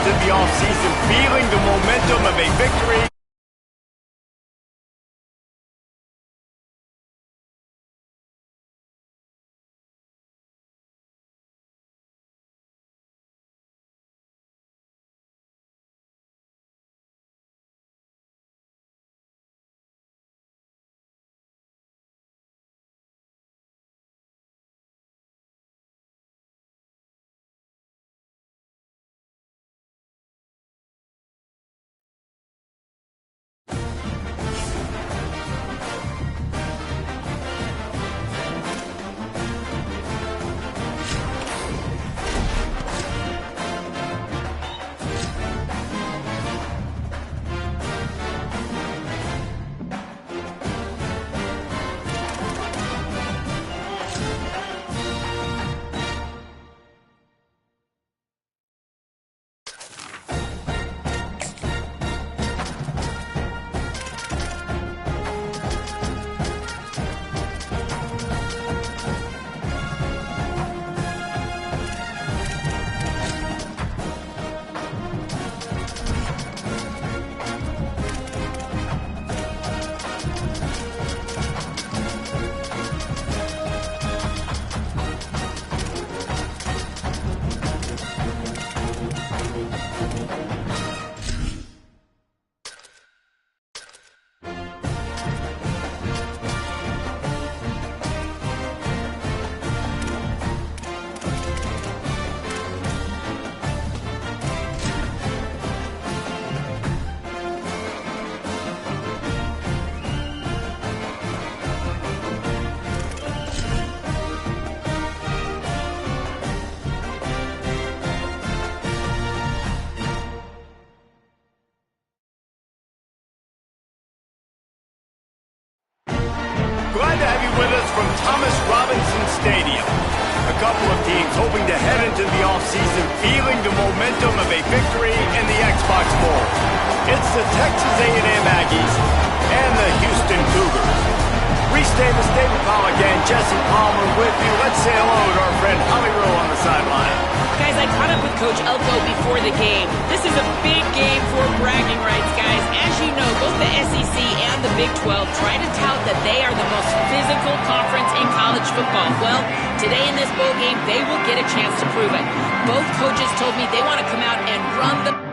into the offseason feeling the momentum of a victory. Glad to have you with us from Thomas Robinson Stadium. A couple of teams hoping to head into the offseason feeling the momentum of a victory in the Xbox Bowl. It's the Texas A&M Aggies and the Houston Cougars. Reese Davis, David Pollack, and Jesse Palmer with you. Let's say hello to our friend Holly Rowe on the sideline. Guys, I caught up with Coach Elko before the game. This is a big game for bragging rights, guys. As you know, both the SEC and the Big 12 try to tout that they are the most physical conference in college football. Well, today in this bowl game, they will get a chance to prove it. Both coaches told me they want to come out and run the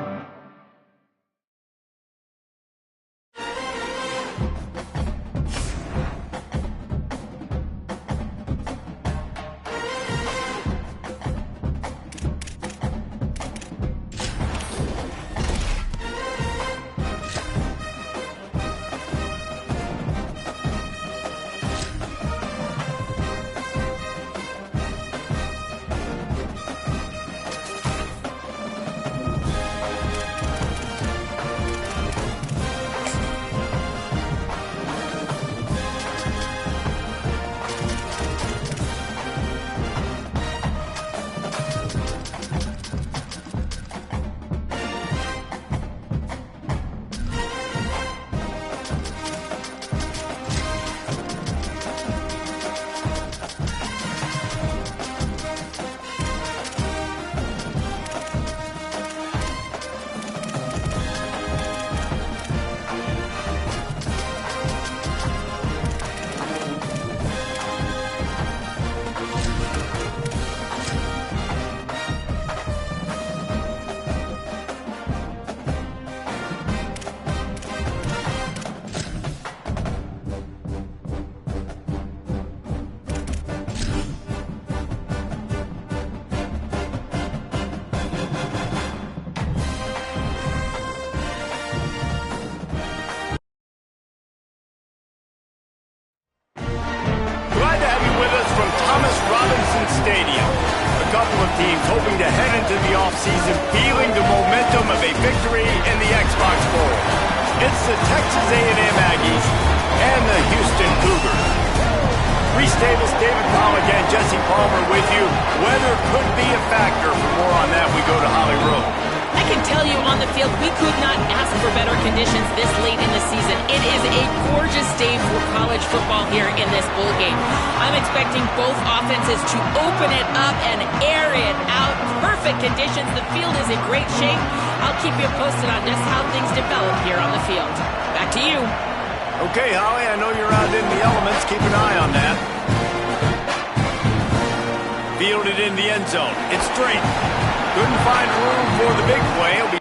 Stadium. A couple of teams hoping to head into the offseason feeling the momentum of a victory in the Xbox Bowl. It's the Texas A&M Aggies and the Houston Cougars. Reese Davis, David Pollack, and Jesse Palmer with you. Weather could be a factor. For more on that, we go to Holly Rowe. I can tell you on the field, we could not ask for better conditions this late in the season. It is a gorgeous day for college football here in this bowl game. I'm expecting both offenses to open it up and air it out. Perfect conditions. The field is in great shape. I'll keep you posted on just how things develop here on the field. Back to you. Okay, Holly, I know you're out in the elements. Keep an eye on that. Fielded in the end zone. It's straight. Couldn't find room for the big play. It'll be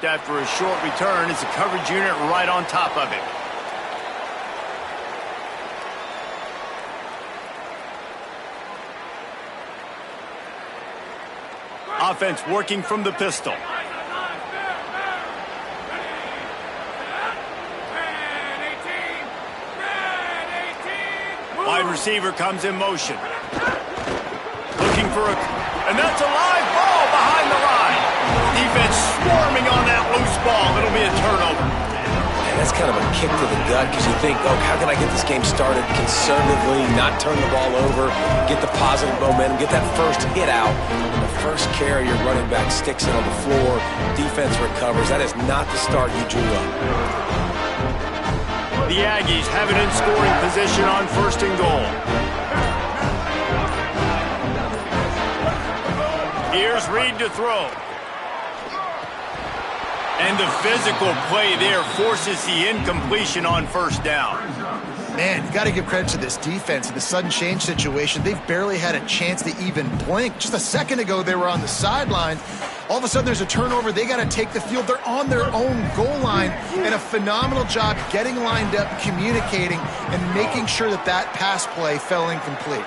after a short return. It's a coverage unit right on top of him. Offense working from the pistol. Wide receiver comes in motion. Looking for and that's a live ball behind the line. Defense swarming on that loose ball. It'll be a turnover. Man, that's kind of a kick to the gut because you think, oh, how can I get this game started conservatively, not turn the ball over, get the positive momentum, get that first hit out. And the first carry, your running back sticks it on the floor. Defense recovers. That is not the start you drew up. The Aggies have it in scoring position on 1st and goal. Here's Reed to throw. And the physical play there forces the incompletion on first down. Man, you got to give credit to this defense in the sudden change situation. They've barely had a chance to even blink. Just a second ago, they were on the sideline. All of a sudden, there's a turnover. They got to take the field. They're on their own goal line. And a phenomenal job getting lined up, communicating, and making sure that that pass play fell incomplete.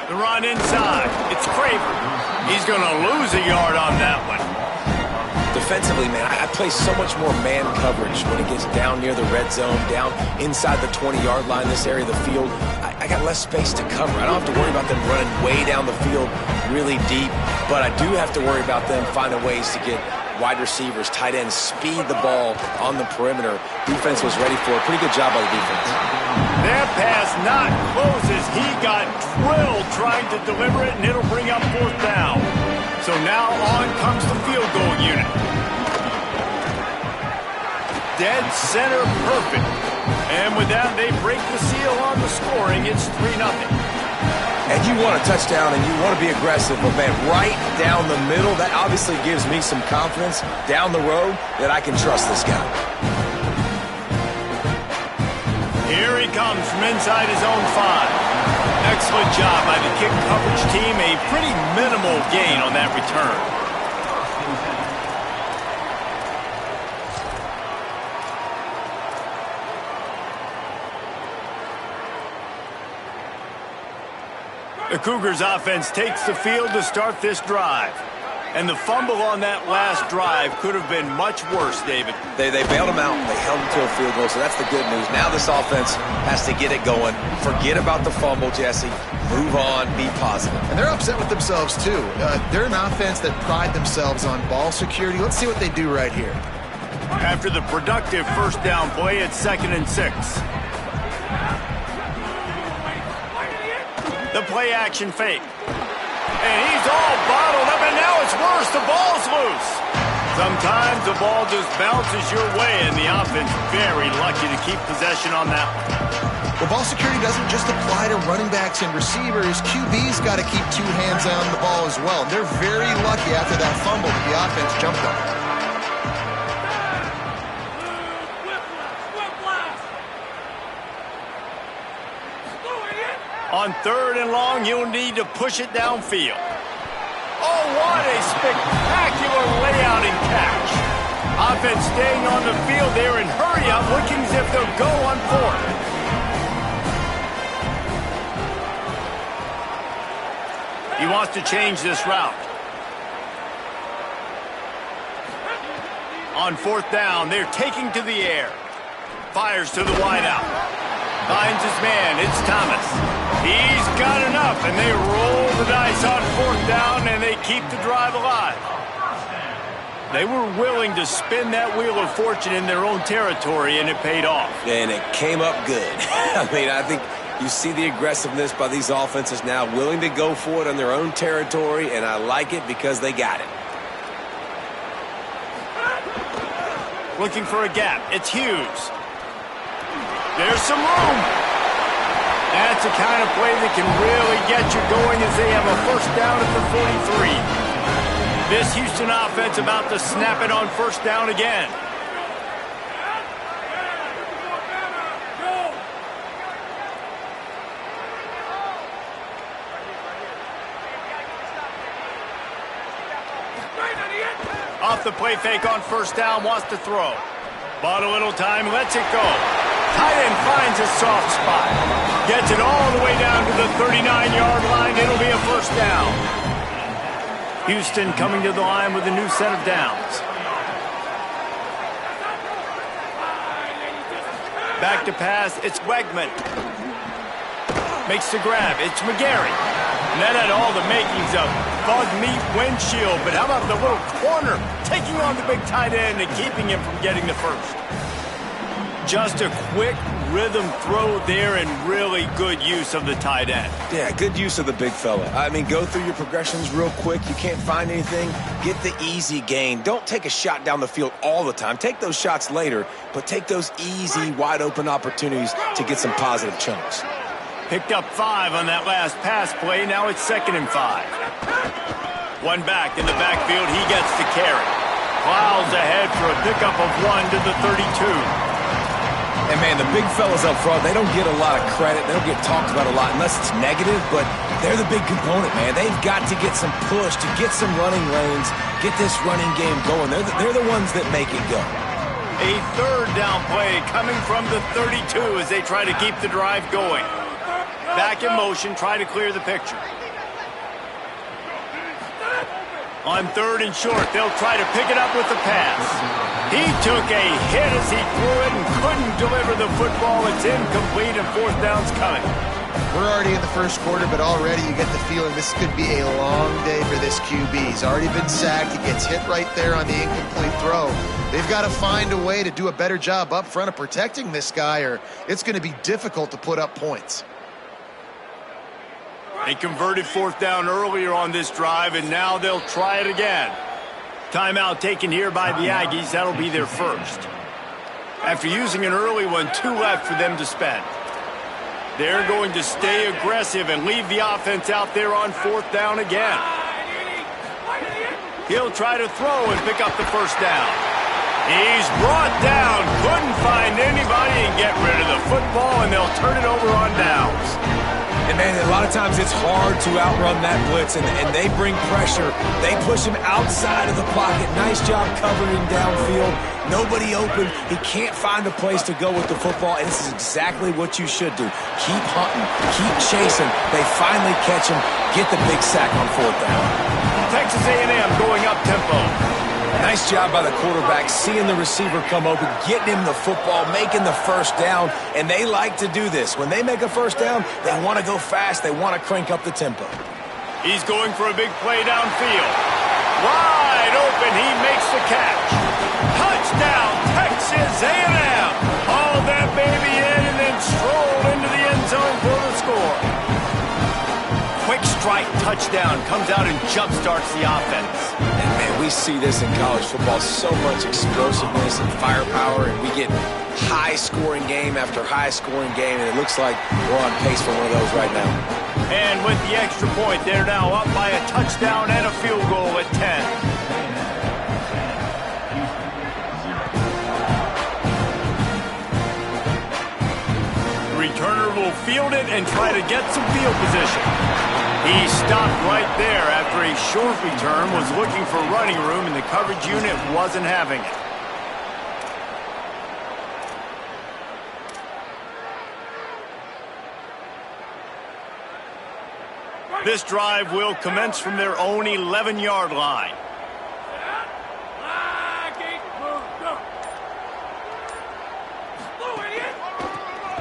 The run inside. It's Craver. He's going to lose a yard on that one. Defensively, man, I play so much more man coverage when it gets down near the red zone, down inside the 20-yard line, this area of the field. I got less space to cover. I don't have to worry about them running way down the field really deep, but I do have to worry about them finding ways to get wide receivers, tight ends, speed the ball on the perimeter. Defense was ready for it. Pretty good job by the defense. That pass not close as he got drilled trying to deliver it, and it'll bring up fourth down. So now on comes the field goal unit. Dead center perfect. And with that, they break the seal on the scoring. It's 3-0. And you want a touchdown and you want to be aggressive, but man, right down the middle, that obviously gives me some confidence down the road that I can trust this guy. Here he comes from inside his own 5. Excellent job by the kick coverage team. A pretty minimal gain on that return. The Cougars offense takes the field to start this drive. And the fumble on that last drive could have been much worse, David. They bailed him out. They held him to a field goal, so that's the good news. Now this offense has to get it going. Forget about the fumble, Jesse. Move on. Be positive. And they're upset with themselves, too. They're an offense that pride themselves on ball security. Let's see what they do right here. After the productive first down play, it's 2nd and 6. The play action fake. And he's all bottled up, and now it's worse. The ball's loose. Sometimes the ball just bounces your way, and the offense very lucky to keep possession on that one. Well, ball security doesn't just apply to running backs and receivers. QB's got to keep 2 hands on the ball as well. They're very lucky after that fumble that the offense jumped on. On 3rd and long, you'll need to push it downfield. Oh, what a spectacular layout and catch. Offense staying on the field there and hurry up, looking as if they'll go on 4th. He wants to change this route. On 4th down, they're taking to the air. Fires to the wideout. Finds his man. It's Thomas. He's got enough, and they roll the dice on 4th down, and they keep the drive alive. They were willing to spin that wheel of fortune in their own territory, and it paid off. And it came up good. I mean, I think you see the aggressiveness by these offenses now, willing to go for it on their own territory, and I like it because they got it. Looking for a gap. It's Hughes. There's some room. That's the kind of play that can really get you going as they have a first down at the 43. This Houston offense about to snap it on first down again. Off the play fake on first down, wants to throw. Bought a little time, lets it go. Tight end finds a soft spot. Gets it all the way down to the 39-yard line. It'll be a first down. Houston coming to the line with a new set of downs. Back to pass, it's Wegman. Makes the grab, it's McGarry. And that had all the makings of bug meat windshield, but how about the little corner taking on the big tight end and keeping him from getting the first? Just a quick rhythm throw there and really good use of the tight end. Yeah, good use of the big fella. I mean, go through your progressions real quick. You can't find anything. Get the easy gain. Don't take a shot down the field all the time. Take those shots later, but take those easy, wide-open opportunities to get some positive chunks. Picked up 5 on that last pass play. Now it's 2nd and 5. One back in the backfield. He gets to carry. Plows ahead for a pickup of 1 to the 32. And, man, the big fellas up front, they don't get a lot of credit. They don't get talked about a lot unless it's negative, but they're the big component, man. They've got to get some push, to get some running lanes, get this running game going. They're the ones that make it go. A 3rd down play coming from the 32 as they try to keep the drive going. Back in motion, try to clear the picture. On 3rd and short, they'll try to pick it up with the pass. He took a hit as he threw it and couldn't deliver the football. It's incomplete and 4th down's coming. We're already in the first quarter, but already you get the feeling this could be a long day for this QB. He's already been sacked. He gets hit right there on the incomplete throw. They've got to find a way to do a better job up front of protecting this guy, or it's going to be difficult to put up points. They converted 4th down earlier on this drive, and now they'll try it again. Timeout taken here by the Aggies. That'll be their first. After using an early one, 2 left for them to spend. They're going to stay aggressive and leave the offense out there on 4th down again. He'll try to throw and pick up the 1st down. He's brought down, couldn't find anybody and get rid of the football, and they'll turn it over on downs. And, man, a lot of times it's hard to outrun that blitz, and they bring pressure. They push him outside of the pocket. Nice job covering downfield. Nobody open. He can't find a place to go with the football, and this is exactly what you should do. Keep hunting. Keep chasing. They finally catch him. Get the big sack on 4th down. Texas A&M going up-tempo. Nice job by the quarterback, seeing the receiver come open, getting him the football, making the 1st down, and they like to do this. When they make a 1st down, they want to go fast. They want to crank up the tempo. He's going for a big play downfield. Wide open, he makes the catch. Touchdown, Texas A&M. Hauled that baby in and then strolled into the end zone for the score. Quick strike touchdown comes out and jump-starts the offense. And, man, we see this in college football, so much explosiveness and firepower, and we get high-scoring game after high-scoring game, and it looks like we're on pace for one of those right now. And with the extra point, they're now up by a touchdown and a field goal at 10. Returner will field it and try to get some field position. He stopped right there after a short return, was looking for running room, and the coverage unit wasn't having it. This drive will commence from their own 11-yard line.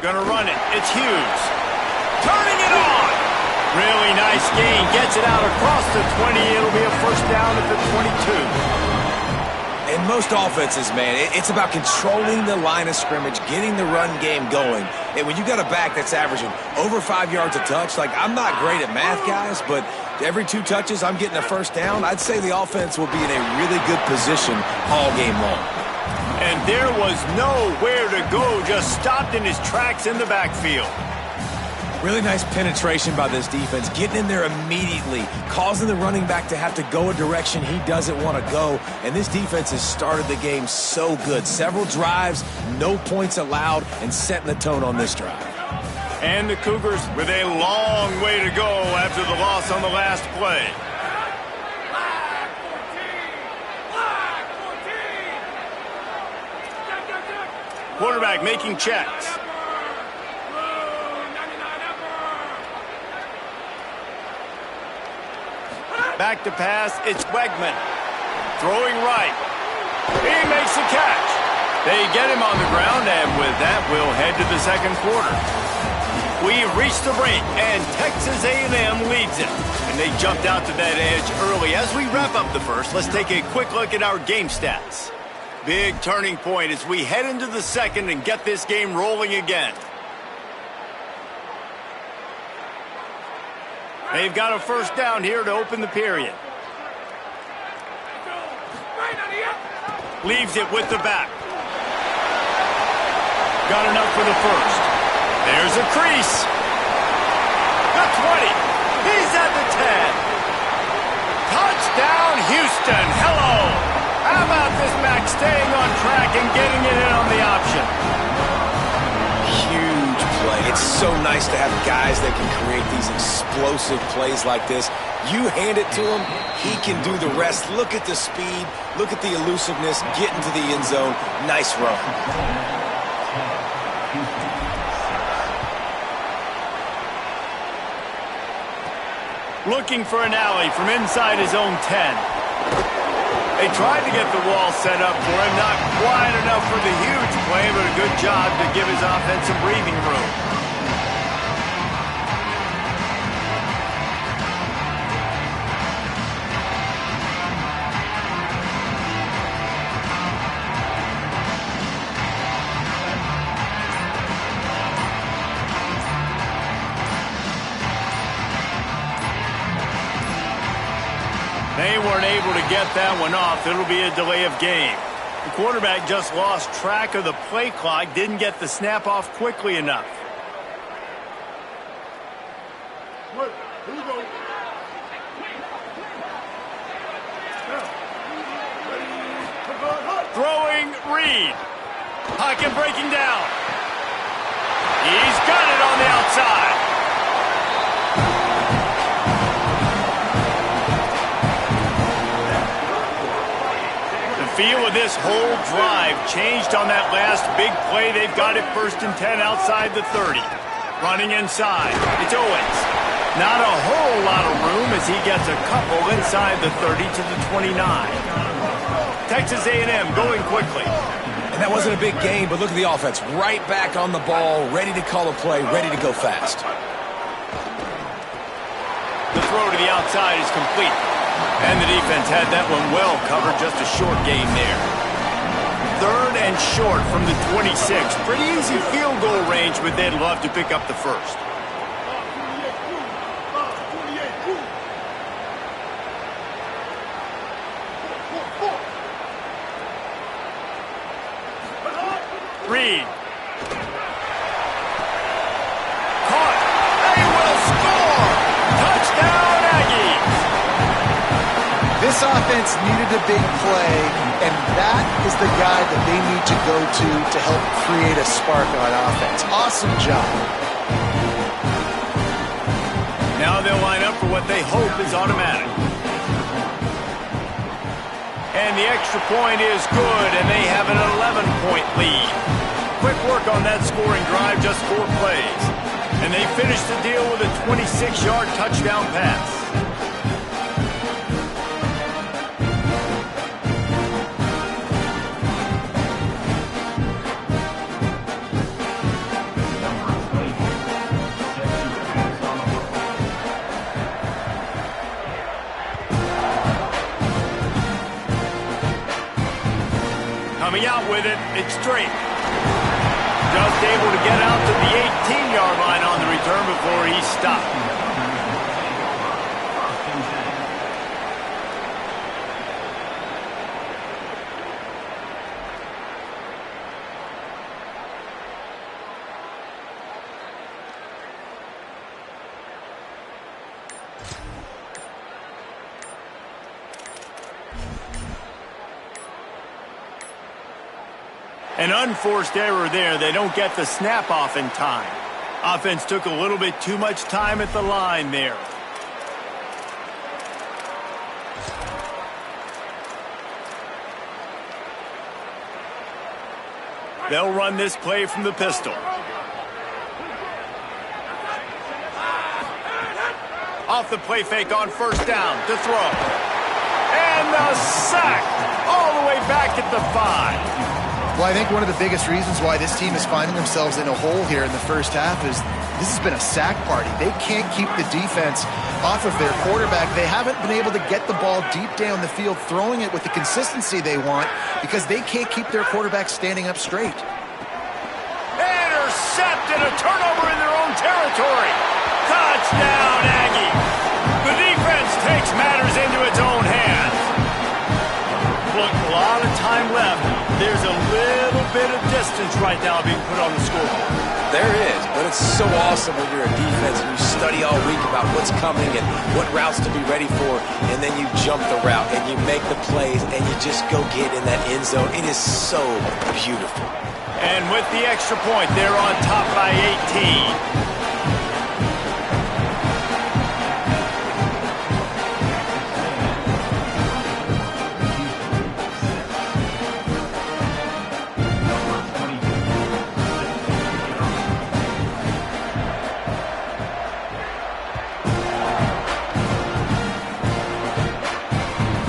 Gonna run it. It's Hughes. Turning it on. Really nice gain. Gets it out across the 20. It'll be a 1st down at the 22. In most offenses, man, it's about controlling the line of scrimmage, getting the run game going. And when you got a back that's averaging over 5 yards a touch, like, I'm not great at math, guys, but every 2 touches I'm getting a 1st down, I'd say the offense will be in a really good position all game long. And there was nowhere to go, just stopped in his tracks in the backfield. Really nice penetration by this defense, getting in there immediately, causing the running back to have to go a direction he doesn't want to go. And this defense has started the game so good. Several drives, no points allowed, and setting the tone on this drive. And the Cougars with a long way to go after the loss on the last play. Quarterback making checks. Back to pass, it's Wegman. Throwing right. He makes the catch. They get him on the ground, and with that, we'll head to the 2nd quarter. We've reached the break, and Texas A&M leads it. And they jumped out to that edge early. As we wrap up the first, let's take a quick look at our game stats. Big turning point as we head into the 2nd and get this game rolling again. They've got a 1st down here to open the period. Leaves it with the back. Got enough for the 1st. There's a crease. The 20. He's at the 10. Touchdown, Houston. Hello. How about this Mack staying on track and getting it in on the option? Huge play. It's so nice to have guys that can create these explosive plays like this. You hand it to him, he can do the rest. Look at the speed, look at the elusiveness, get into the end zone. Nice run. Looking for an alley from inside his own 10. They tried to get the wall set up for him, not quite enough for the huge play, but a good job to give his offense some breathing room. They weren't able to get that one off. It'll be a delay of game. The quarterback just lost track of the play clock, didn't get the snap off quickly enough. Throwing Reed. Pocket breaking down. He's got it on the outside. Feel of this whole drive changed on that last big play. They've got it 1st and 10 outside the 30. Running inside. It's Owens. Not a whole lot of room as he gets a couple inside the 30 to the 29. Texas A&M going quickly. And that wasn't a big gain, but look at the offense. Right back on the ball, ready to call a play, ready to go fast. The throw to the outside is complete. And the defense had that one well covered, just a short gain there. 3rd and short from the 26. Pretty easy field goal range, but they'd love to pick up the first. Reed. Caught. They will score. Touchdown, Aggies. This offense needed a big play, and that is the guy that they need to go to help create a spark on offense. Awesome job. Now they'll line up for what they hope is automatic. And the extra point is good, and they have an 11-point lead. Quick work on that scoring drive, just 4 plays. And they finish the deal with a 26-yard touchdown pass. Coming out with it, it's straight. Just able to get out to the 18-yard line on the return before he stopped. An unforced error there. They don't get the snap off in time. Offense took a little bit too much time at the line there. They'll run this play from the pistol. Off the play fake on 1st down to throw. And the sack all the way back at the 5. Well, I think one of the biggest reasons why this team is finding themselves in a hole here in the first half is this has been a sack party. They can't keep the defense off of their quarterback. They haven't been able to get the ball deep down the field, throwing it with the consistency they want because they can't keep their quarterback standing up straight. Intercepted, a turnover in their own territory. Touchdown, Aggies. The defense takes matters into its own hands. Look, a lot of time left. There's a little bit of distance distance right now being put on the scoreboard. There is, but it's so awesome when you're a defense and you study all week about what's coming and what routes to be ready for, and then you jump the route and you make the plays and you just go get in that end zone. It is so beautiful. And with the extra point, they're on top by 18.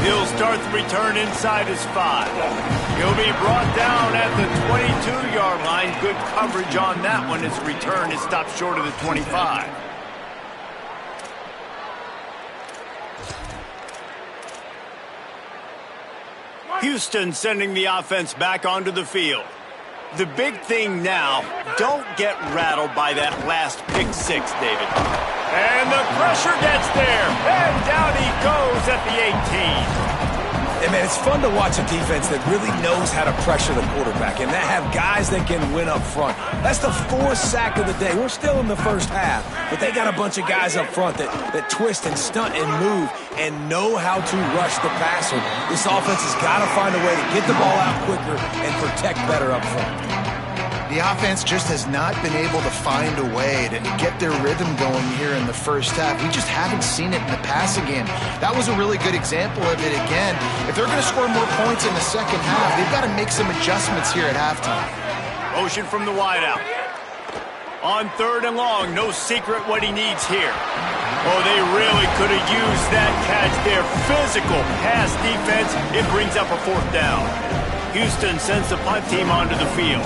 He'll start the return inside his 5. He'll be brought down at the 22-yard line. Good coverage on that one as the return is stopped short of the 25. Houston sending the offense back onto the field. The big thing now, don't get rattled by that last pick 6, David. And the pressure gets there. And down he goes at the 18. And, man, it's fun to watch a defense that really knows how to pressure the quarterback and that have guys that can win up front. That's the 4th sack of the day. We're still in the first half, but they got a bunch of guys up front that twist and stunt and move and know how to rush the passer. This offense has got to find a way to get the ball out quicker and protect better up front. The offense just has not been able to find a way to get their rhythm going here in the first half. We just haven't seen it in the passing game. That was a really good example of it again. If they're going to score more points in the second half, they've got to make some adjustments here at halftime. Motion from the wideout. On 3rd and long, no secret what he needs here. Oh, they really could have used that catch there. Physical pass defense. It brings up a 4th down. Houston sends the punt team onto the field.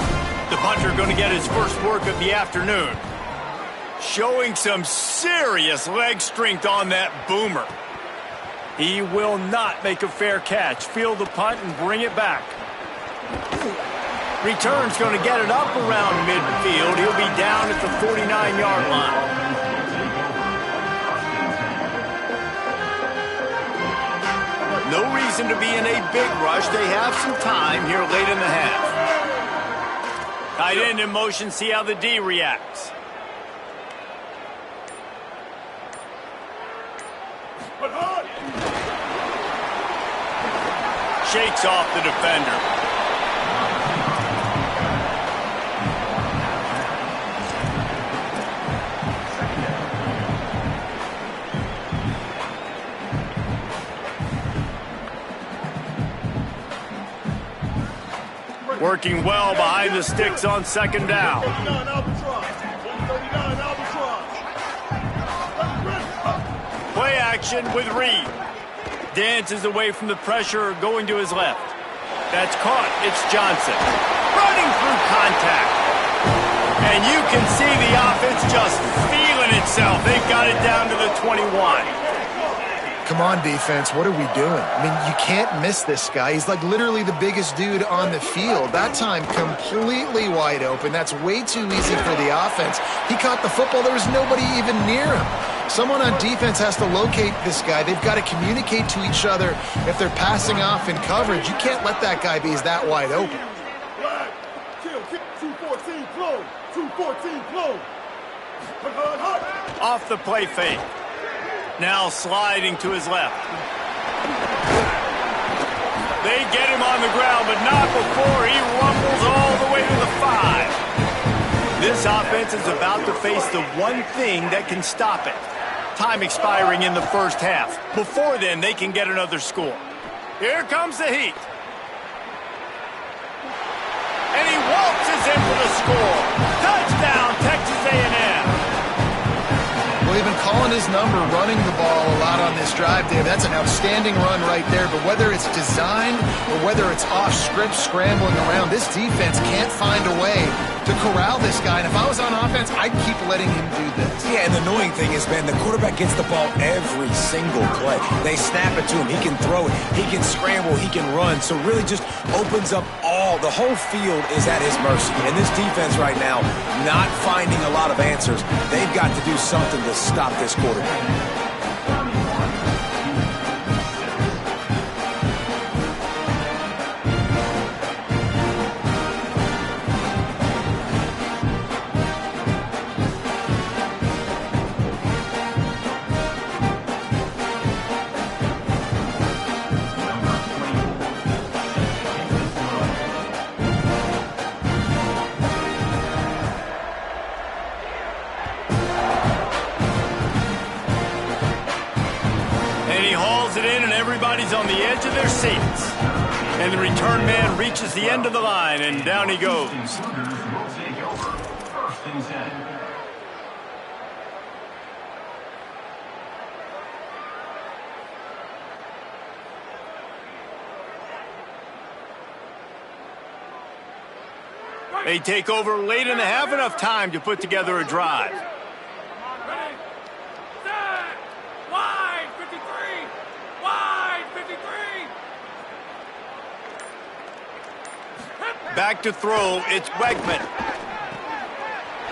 The punter going to get his first work of the afternoon. Showing some serious leg strength on that boomer. He will not make a fair catch. Field the punt and bring it back. Return's going to get it up around midfield. He'll be down at the 49-yard line. No reason to be in a big rush. They have some time here late in the half. Tight end in motion, see how the D reacts. Shakes off the defender. Working well behind the sticks on 2nd down. Play action with Reed. Dances away from the pressure, going to his left. That's caught. It's Johnson. Running through contact. And you can see the offense just feeling itself. They got it down to the 21. Come on, defense. What are we doing? I mean, you can't miss this guy. He's like literally the biggest dude on the field. That time, completely wide open. That's way too easy for the offense. He caught the football. There was nobody even near him. Someone on defense has to locate this guy. They've got to communicate to each other if they're passing off in coverage. You can't let that guy be that wide open. 214 close. 214 close. Off the play fake. Now sliding to his left. They get him on the ground, but not before he rumbles all the way to the 5. This offense is about to face the one thing that can stop it. Time expiring in the first half. Before then, they can get another score. Here comes the heat. And he waltzes in for the score. Touchdown, Texas A&M. Well, they've been calling his number, running the ball a lot on this drive, Dave. That's an outstanding run right there. But whether it's designed or whether it's off script, scrambling around, this defense can't find a way to corral this guy. And if I was on offense, I'd keep letting him do this. Yeah, and the annoying thing is, man, the quarterback gets the ball every single play. They snap it to him. He can throw it. He can scramble. He can run. So really just opens up the whole field is at his mercy. And this defense right now, not finding a lot of answers. They've got to do something to stop this quarterback. Everybody's on the edge of their seats. And the return man reaches the end of the line, and down he goes. They take over late in the half, enough time to put together a drive. Wide 53! Wide 53! Back to throw, it's Wegman.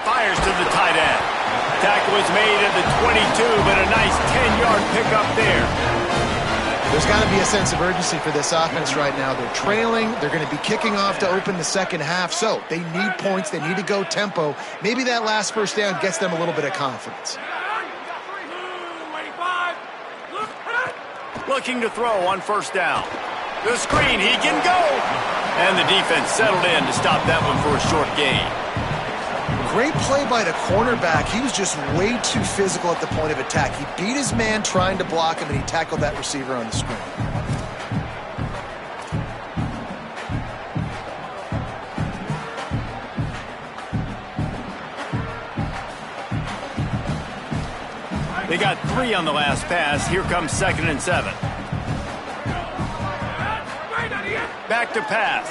Fires to the tight end. Tackle is made at the 22, but a nice 10-yard pickup there. There's got to be a sense of urgency for this offense right now. They're trailing. They're going to be kicking off to open the second half. So they need points. They need to go tempo. Maybe that last first down gets them a little bit of confidence. Looking to throw on first down. The screen, he can go. And the defense settled in to stop that one for a short gain. Great play by the cornerback. He was just way too physical at the point of attack. He beat his man trying to block him, and he tackled that receiver on the screen. They got 3 on the last pass. Here comes 2nd and 7. Back to pass.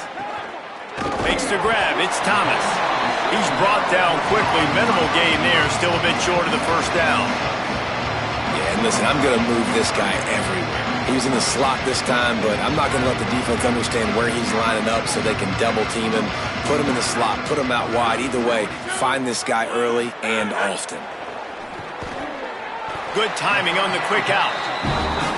Makes the grab. It's Thomas. He's brought down quickly. Minimal gain there. Still a bit short of the first down. Yeah, and listen, I'm going to move this guy everywhere. He was in the slot this time, but I'm not going to let the defense understand where he's lining up so they can double team him, put him in the slot, put him out wide. Either way, find this guy early and often. Good timing on the quick out.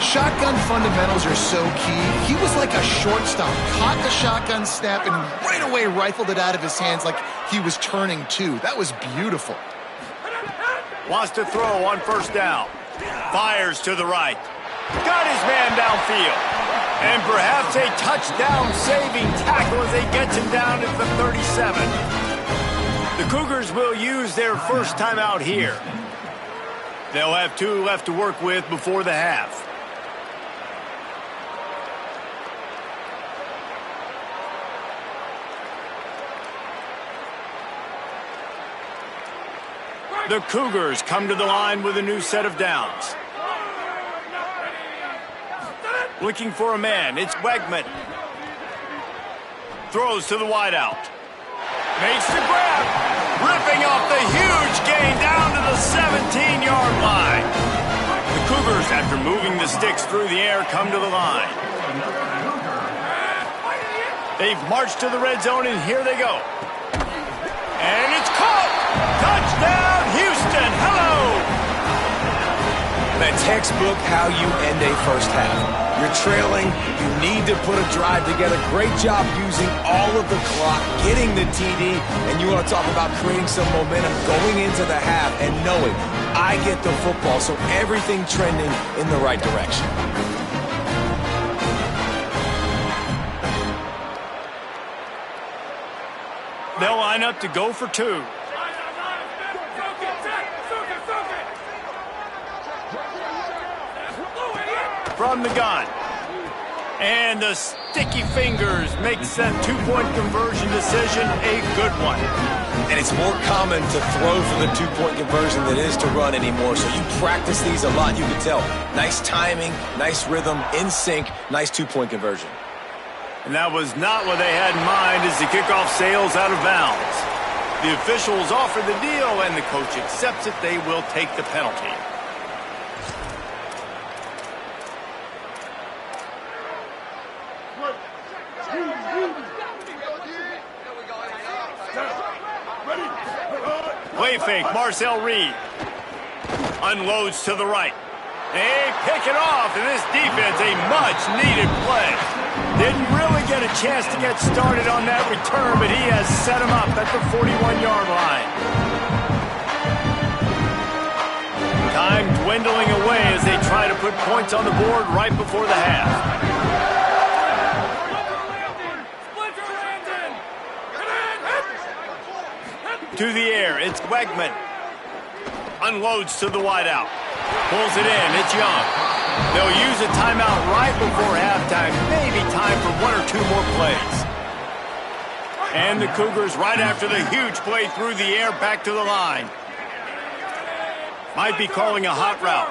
Shotgun fundamentals are so key. He was like a shortstop, caught the shotgun snap and right away rifled it out of his hands like he was turning two. That was beautiful. Wants to throw on first down. Fires to the right. Got his man downfield. And perhaps a touchdown-saving tackle as they get him down at the 37. The Cougars will use their first timeout here. They'll have 2 left to work with before the half. The Cougars come to the line with a new set of downs. Looking for a man, it's Wegman. Throws to the wideout. Makes the grab. Ripping off the huge gain down to the 17-yard line. The Cougars, after moving the sticks through the air, come to the line. They've marched to the red zone, and here they go. And it's caught! Touchdown, Houston! Hello! That textbook how you end a first half. You're trailing, you need to put a drive together. Great job using all of the clock, getting the TD, and you want to talk about creating some momentum going into the half and knowing I get the football, so everything trending in the right direction. They'll line up to go for 2. From the gun. And the sticky fingers makes that 2-point conversion decision a good one. And it's more common to throw for the 2-point conversion than it is to run anymore. So you practice these a lot, you can tell. Nice timing, nice rhythm, in sync, nice 2-point conversion. And that was not what they had in mind as the kickoff sails out of bounds. The officials offer the deal, and the coach accepts it. They will take the penalty. Play fake, Marcel Reed. Unloads to the right. They pick it off, and this defense, a much-needed play. Didn't really get a chance to get started on that return, but he has set him up at the 41-yard line. Time dwindling away as they try to put points on the board right before the half. To the air, it's Wegman. Unloads to the wideout. Pulls it in. It's Young. They'll use a timeout right before halftime. Maybe time for 1 or 2 more plays. And the Cougars right after the huge play through the air back to the line. Might be calling a hot route.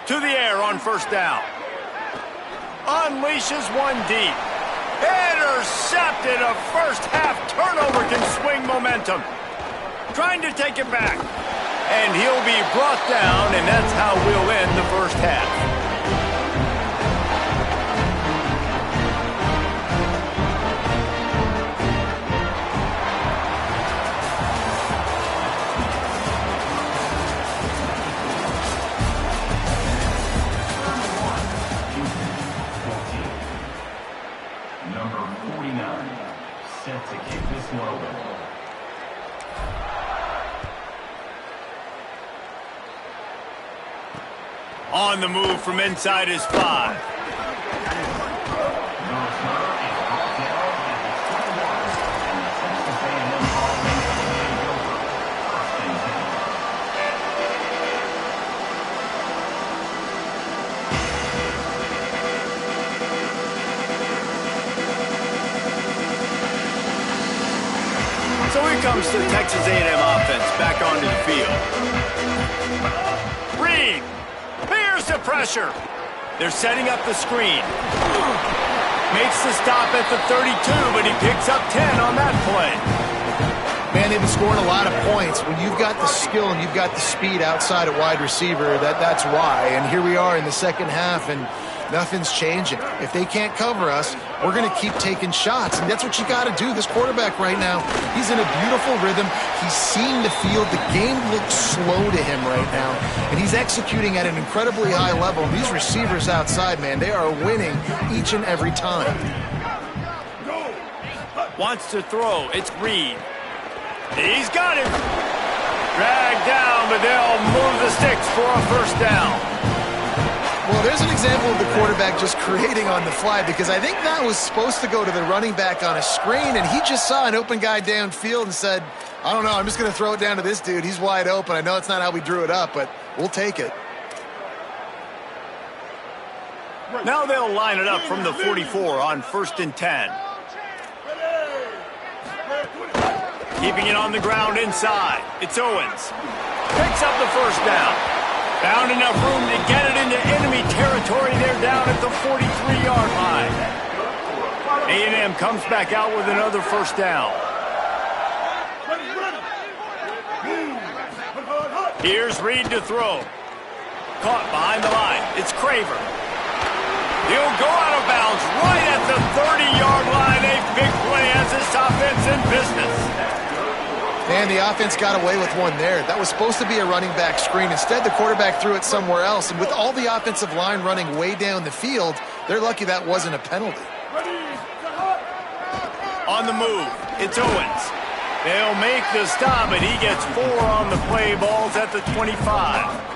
To the air on first down. Unleashes one deep. Intercepted. A first half turnover can swing momentum. Trying to take it back. And he'll be brought down, and that's how we'll end the first half. Set to kick this one away. On the move from inside his 5. So here comes the Texas A&M offense back onto the field. Reed. Here's the pressure. They're setting up the screen. Makes the stop at the 32, but he picks up 10 on that play. Man, they've been scoring a lot of points. When you've got the skill and you've got the speed outside of wide receiver, that's why. And here we are in the second half, and nothing's changing. If they can't cover us, we're going to keep taking shots, and that's what you got to do. This quarterback right now, he's in a beautiful rhythm. He's seeing the field. The game looks slow to him right now, and he's executing at an incredibly high level. These receivers outside, man, they are winning each and every time. Wants to throw. It's Reed. He's got him. Dragged down, but they'll move the sticks for a first down. Well, there's an example of the quarterback just creating on the fly, because I think that was supposed to go to the running back on a screen, and he just saw an open guy downfield and said, I don't know, I'm just going to throw it down to this dude. He's wide open. I know it's not how we drew it up, but we'll take it. Now they'll line it up from the 44 on 1st and 10. Keeping it on the ground inside. It's Owens. Picks up the first down. Found enough room to get it into enemy territory. They're down at the 43-yard line. A&M comes back out with another first down. Here's Reed to throw. Caught behind the line. It's Craver. He'll go out of bounds right at the 30-yard line. A big play as this offense in business. Man, the offense got away with one there. That was supposed to be a running back screen. Instead, the quarterback threw it somewhere else. And with all the offensive line running way down the field, they're lucky that wasn't a penalty. On the move, it's Owens. They'll make the stop, but he gets 4 on the play. Balls at the 25.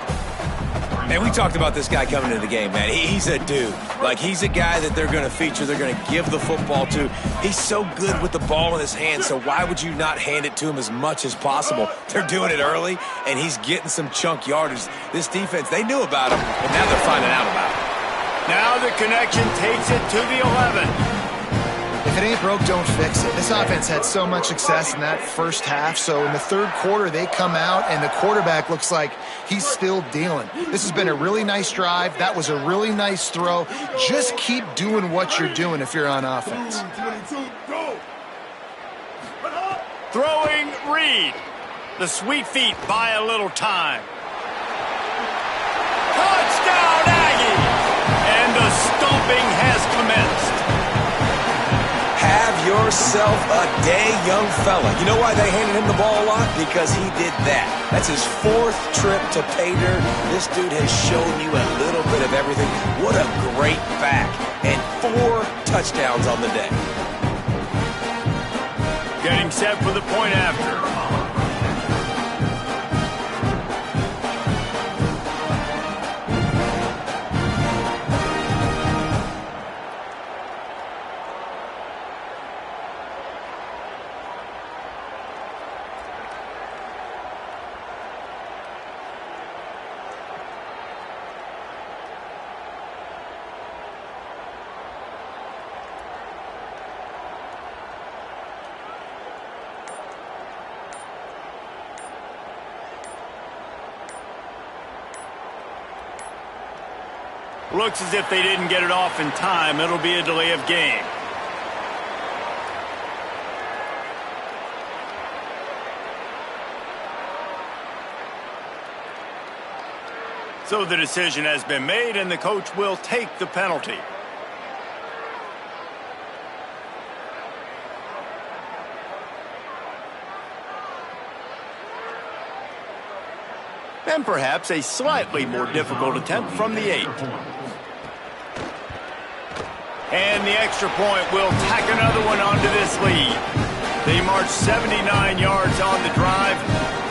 Man, we talked about this guy coming into the game, man. He's a dude. Like, he's a guy that they're going to feature, they're going to give the football to. He's so good with the ball in his hand, so why would you not hand it to him as much as possible? They're doing it early, and he's getting some chunk yardage. This defense, they knew about him, but now they're finding out about him. Now the connection takes it to the 11. If it ain't broke, don't fix it. This offense had so much success in that first half, so in the third quarter, they come out, and the quarterback looks like he's still dealing. This has been a really nice drive. That was a really nice throw. Just keep doing what you're doing if you're on offense. Throwing Reed. The sweet feet buy a little time. Touchdown, Aggies! And the stomping has commenced. Have yourself a day, young fella. You know why they handed him the ball a lot? Because he did that. That's his 4th trip to pay dirt. This dude has shown you a little bit of everything. What a great back. And 4 touchdowns on the day. Getting set for the point after. Looks as if they didn't get it off in time. It'll be a delay of game. So the decision has been made, and the coach will take the penalty. And perhaps a slightly more difficult attempt from the 8. And the extra point will tack another one onto this lead. They marched 79 yards on the drive,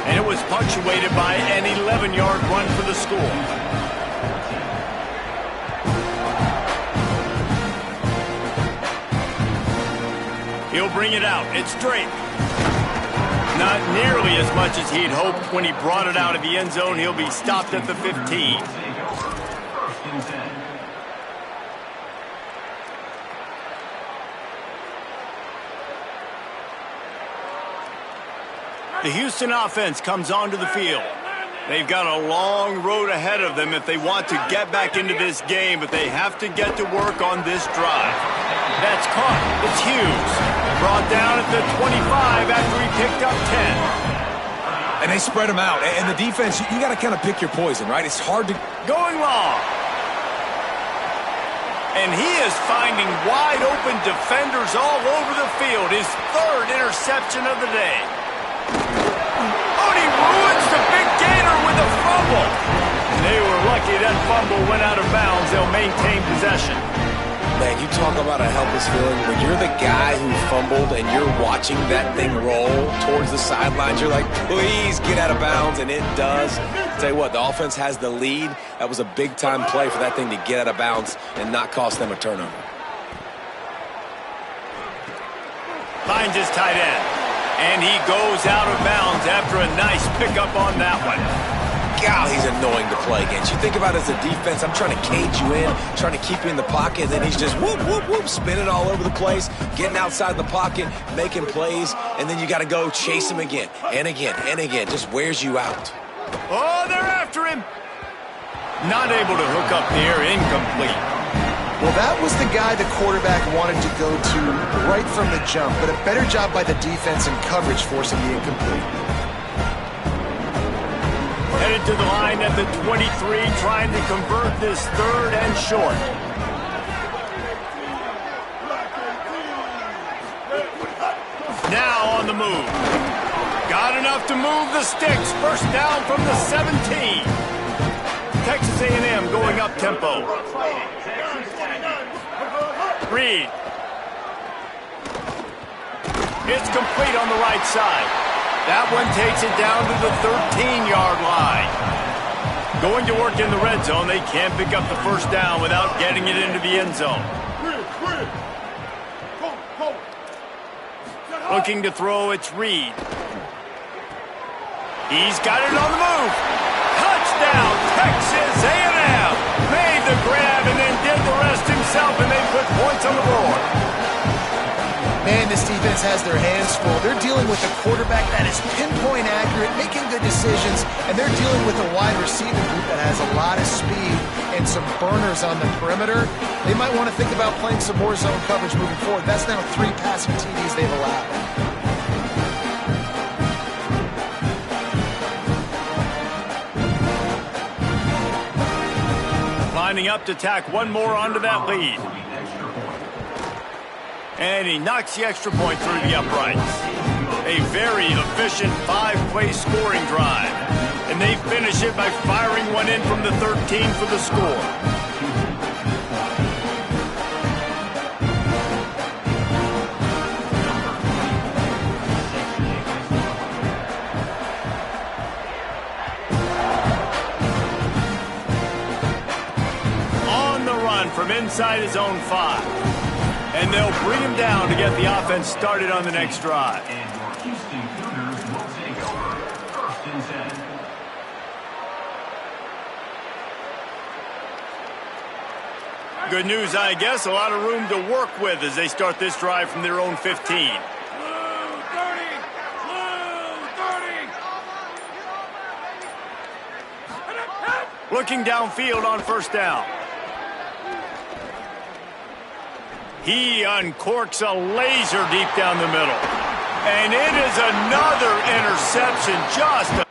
and it was punctuated by an 11-yard run for the score. He'll bring it out. It's Drake. Not nearly as much as he'd hoped when he brought it out of the end zone. He'll be stopped at the 15. The Houston offense comes onto the field. They've got a long road ahead of them if they want to get back into this game, but they have to get to work on this drive. That's caught. It's Hughes. Brought down at the 25 after he picked up 10. And they spread him out. And the defense, you got to kind of pick your poison, right? It's hard to... Going long. And he is finding wide open defenders all over the field. His third interception of the day. Oh, and he ruins the big gainer with a fumble. And they were lucky that fumble went out of bounds. They'll maintain possession. Man, you talk about a helpless feeling. When you're the guy who fumbled and you're watching that thing roll towards the sidelines, you're like, please get out of bounds, and it does. Tell you what, the offense has the lead. That was a big-time play for that thing to get out of bounds and not cost them a turnover. Finds his tight end, and he goes out of bounds after a nice pickup on that one. God, he's annoying to play against. You think about it as a defense, I'm trying to cage you in, trying to keep you in the pocket, and then he's just whoop, whoop, whoop, spinning all over the place, getting outside the pocket, making plays, and then you got to go chase him again and again and again. Just wears you out. Oh, they're after him. Not able to hook up here, incomplete. Well, that was the guy the quarterback wanted to go to right from the jump, but a better job by the defense and coverage forcing the incomplete. Headed to the line at the 23, trying to convert this third and short. Now on the move. Got enough to move the sticks. First down from the 17. Texas A&M going up tempo. Reed. It's complete on the right side. That one takes it down to the 13-yard line. Going to work in the red zone. They can't pick up the first down without getting it into the end zone. Looking to throw, it's Reed. He's got it on the move. Touchdown, Texas A&M. Made the grab and then did the rest himself, and they put points on the board. Man, this defense has their hands full. They're dealing with a quarterback that is pinpoint accurate, making good decisions, and they're dealing with a wide receiver group that has a lot of speed and some burners on the perimeter. They might want to think about playing some more zone coverage moving forward. That's now 3 passing TDs they've allowed. Lining up to tack one more onto that lead. And he knocks the extra point through the uprights. A very efficient 5-play scoring drive. And they finish it by firing one in from the 13 for the score. On the run from inside his own 5. And they'll bring him down to get the offense started on the next drive. Good news, I guess. A lot of room to work with as they start this drive from their own 15. Blue 30! Blue 30! Looking downfield on first down. He uncorks a laser deep down the middle. And it is another interception. Just a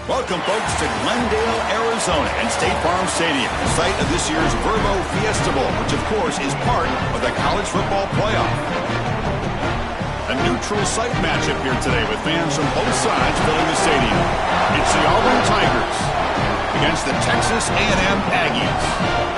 Welcome, folks, to Glendale, Arizona, and State Farm Stadium, the site of this year's Verbo Fiesta Bowl, which, of course, is part of the college football playoff. A neutral site matchup here today with fans from both sides filling the stadium. It's the Auburn Tigers against the Texas A&M Aggies.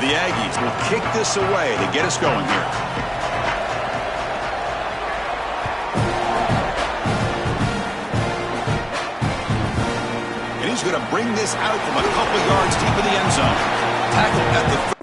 The Aggies will kick this away to get us going here. And he's going to bring this out from a couple yards deep in the end zone. Tackled at the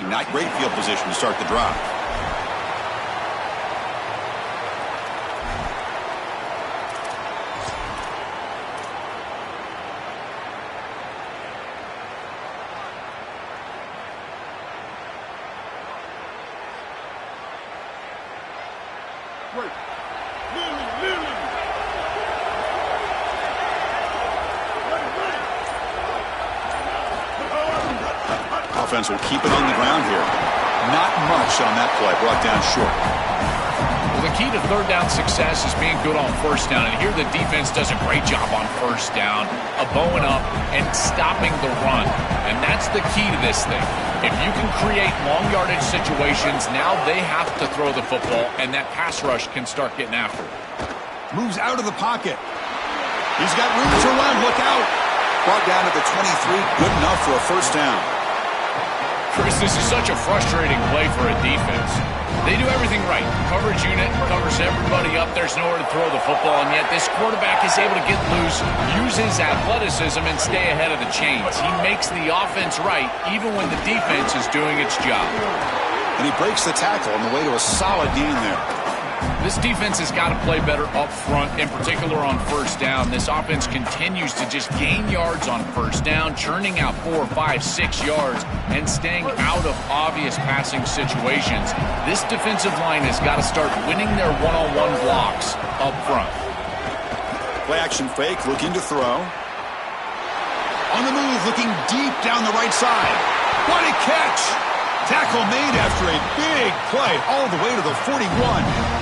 Not great field position to start the drive. Offense will keep it on the ground here. Not much on that play, brought down short. Well, the key to third down success is being good on first down, and here the defense does a great job on first down of bowing up and stopping the run, and that's the key to this thing. If you can create long yardage situations, now they have to throw the football, and that pass rush can start getting after it. Moves out of the pocket. He's got room to run. Look out. Brought down to the 23. Good enough for a first down. Chris, this is such a frustrating play for a defense. They do everything right. Coverage unit covers everybody up. There's nowhere to throw the football, and yet this quarterback is able to get loose, use his athleticism, and stay ahead of the chains. He makes the offense right, even when the defense is doing its job. And he breaks the tackle on the way to a solid gain there. This defense has got to play better up front, in particular on first down. This offense continues to just gain yards on first down, churning out 4, 5, 6 yards, and staying out of obvious passing situations. This defensive line has got to start winning their one-on-one blocks up front. Play action fake, looking to throw. On the move, looking deep down the right side. What a catch! Tackle made after a big play all the way to the 41.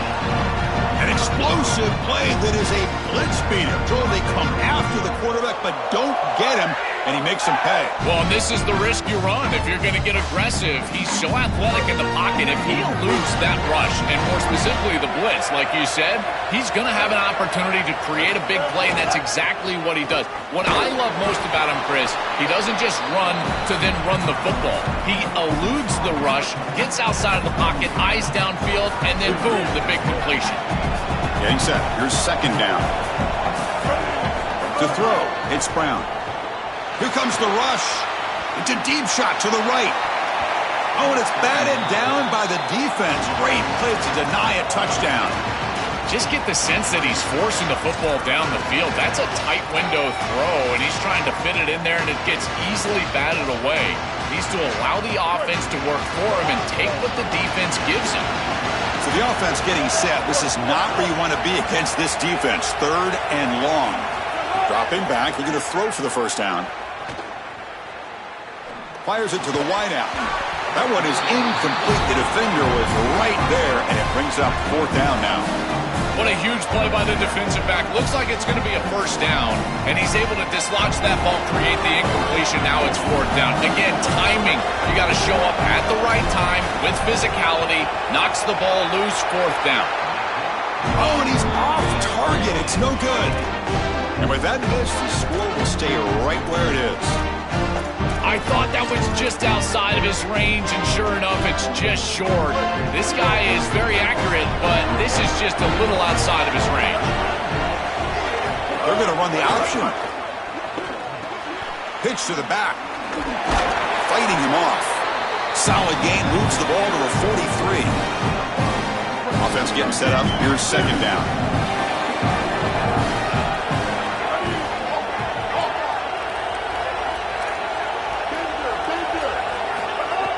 An explosive play that is a blitz beat him. They come after the quarterback but don't get him, and he makes him pay. Well, this is the risk you run if you're going to get aggressive. He's so athletic in the pocket. If he eludes that rush, and more specifically the blitz, like you said, he's going to have an opportunity to create a big play, and that's exactly what he does. What I love most about him, Chris, he doesn't just run to then run the football. He eludes the rush, gets outside of the pocket, eyes downfield, and then boom, the big completion. Getting set. Here's second down. To throw, it's Brown. Here comes the rush. It's a deep shot to the right. Oh, and it's batted down by the defense. Great play to deny a touchdown. Just get the sense that he's forcing the football down the field. That's a tight window throw, and he's trying to fit it in there, and it gets easily batted away. He needs to allow the offense to work for him and take what the defense gives him. So the offense getting set. This is not where you want to be against this defense. Third and long. Dropping back. Looking to throw for the first down. Fires it to the wideout. That one is incomplete. The defender was right there, and it brings up fourth down now. What a huge play by the defensive back. Looks like it's going to be a first down, and he's able to dislodge that ball, create the incompletion. Now it's fourth down. Again, timing. You got to show up at the right time with physicality. Knocks the ball loose, fourth down. Oh, and he's off target. It's no good. And with that miss, the score will stay right where it is. I thought that was just outside of his range, and sure enough, it's just short. This guy is very accurate, but this is just a little outside of his range. They're going to run the option. Pitch to the back. Fighting him off. Solid gain, moves the ball to a 43. Offense getting set up. Here's second down.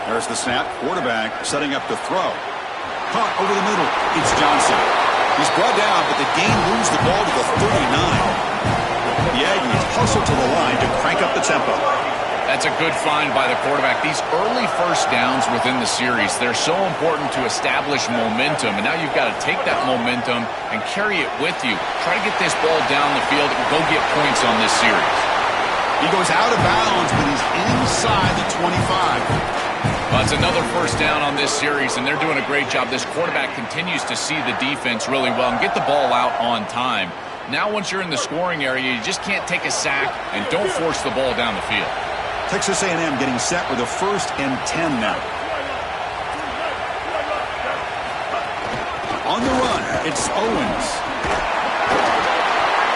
There's the snap. Quarterback setting up to throw. Caught over the middle. It's Johnson. He's brought down, but the gain moves the ball to the 39. The Aggies hustle to the line to crank up the tempo. That's a good find by the quarterback. These early first downs within the series, they're so important to establish momentum. And now you've got to take that momentum and carry it with you. Try to get this ball down the field and go get points on this series. He goes out of bounds, but he's inside the 25. Well, it's another first down on this series, and they're doing a great job. This quarterback continues to see the defense really well and get the ball out on time. Now, once you're in the scoring area, you just can't take a sack and don't force the ball down the field. Texas A&M getting set with a 1st and 10 now. On the run, it's Owens.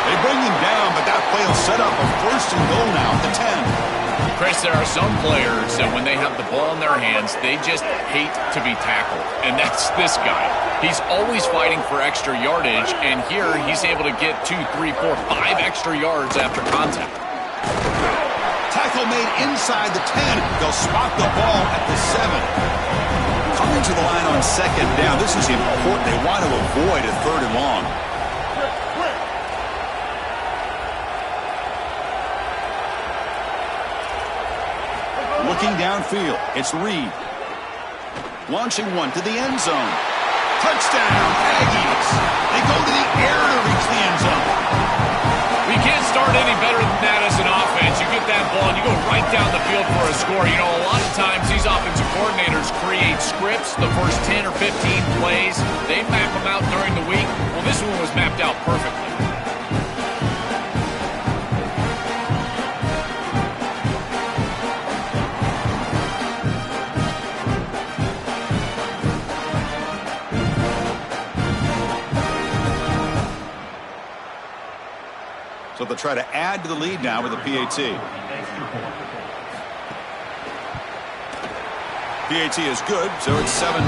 They bring him down, but that play will set up a 1st and goal now at the 10. Chris, there are some players that when they have the ball in their hands, they just hate to be tackled. And that's this guy. He's always fighting for extra yardage, and here he's able to get 2, 3, 4, 5 extra yards after contact. Tackle made inside the 10. They'll spot the ball at the 7. Coming to the line on second down. This is important. They want to avoid a 3rd and long. Looking downfield, it's Reed. Launching one to the end zone. Touchdown, Aggies. They go to the air to reach the end zone. You can't start any better than that as an offense. You get that ball and you go right down the field for a score. You know, a lot of times these offensive coordinators create scripts, the first 10 or 15 plays. They map them out during the week. Well, this one was mapped out perfectly. So they'll try to add to the lead now with a PAT. PAT is good, so it's 7-0.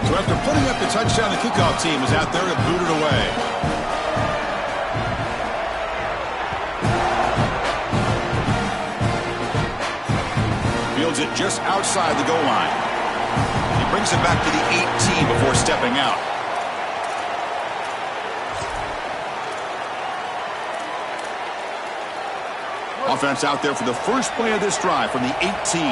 So after putting up the touchdown, the kickoff team is out there to boot it away. Fields it just outside the goal line. Brings it back to the 18 before stepping out. Offense out there for the first play of this drive from the 18.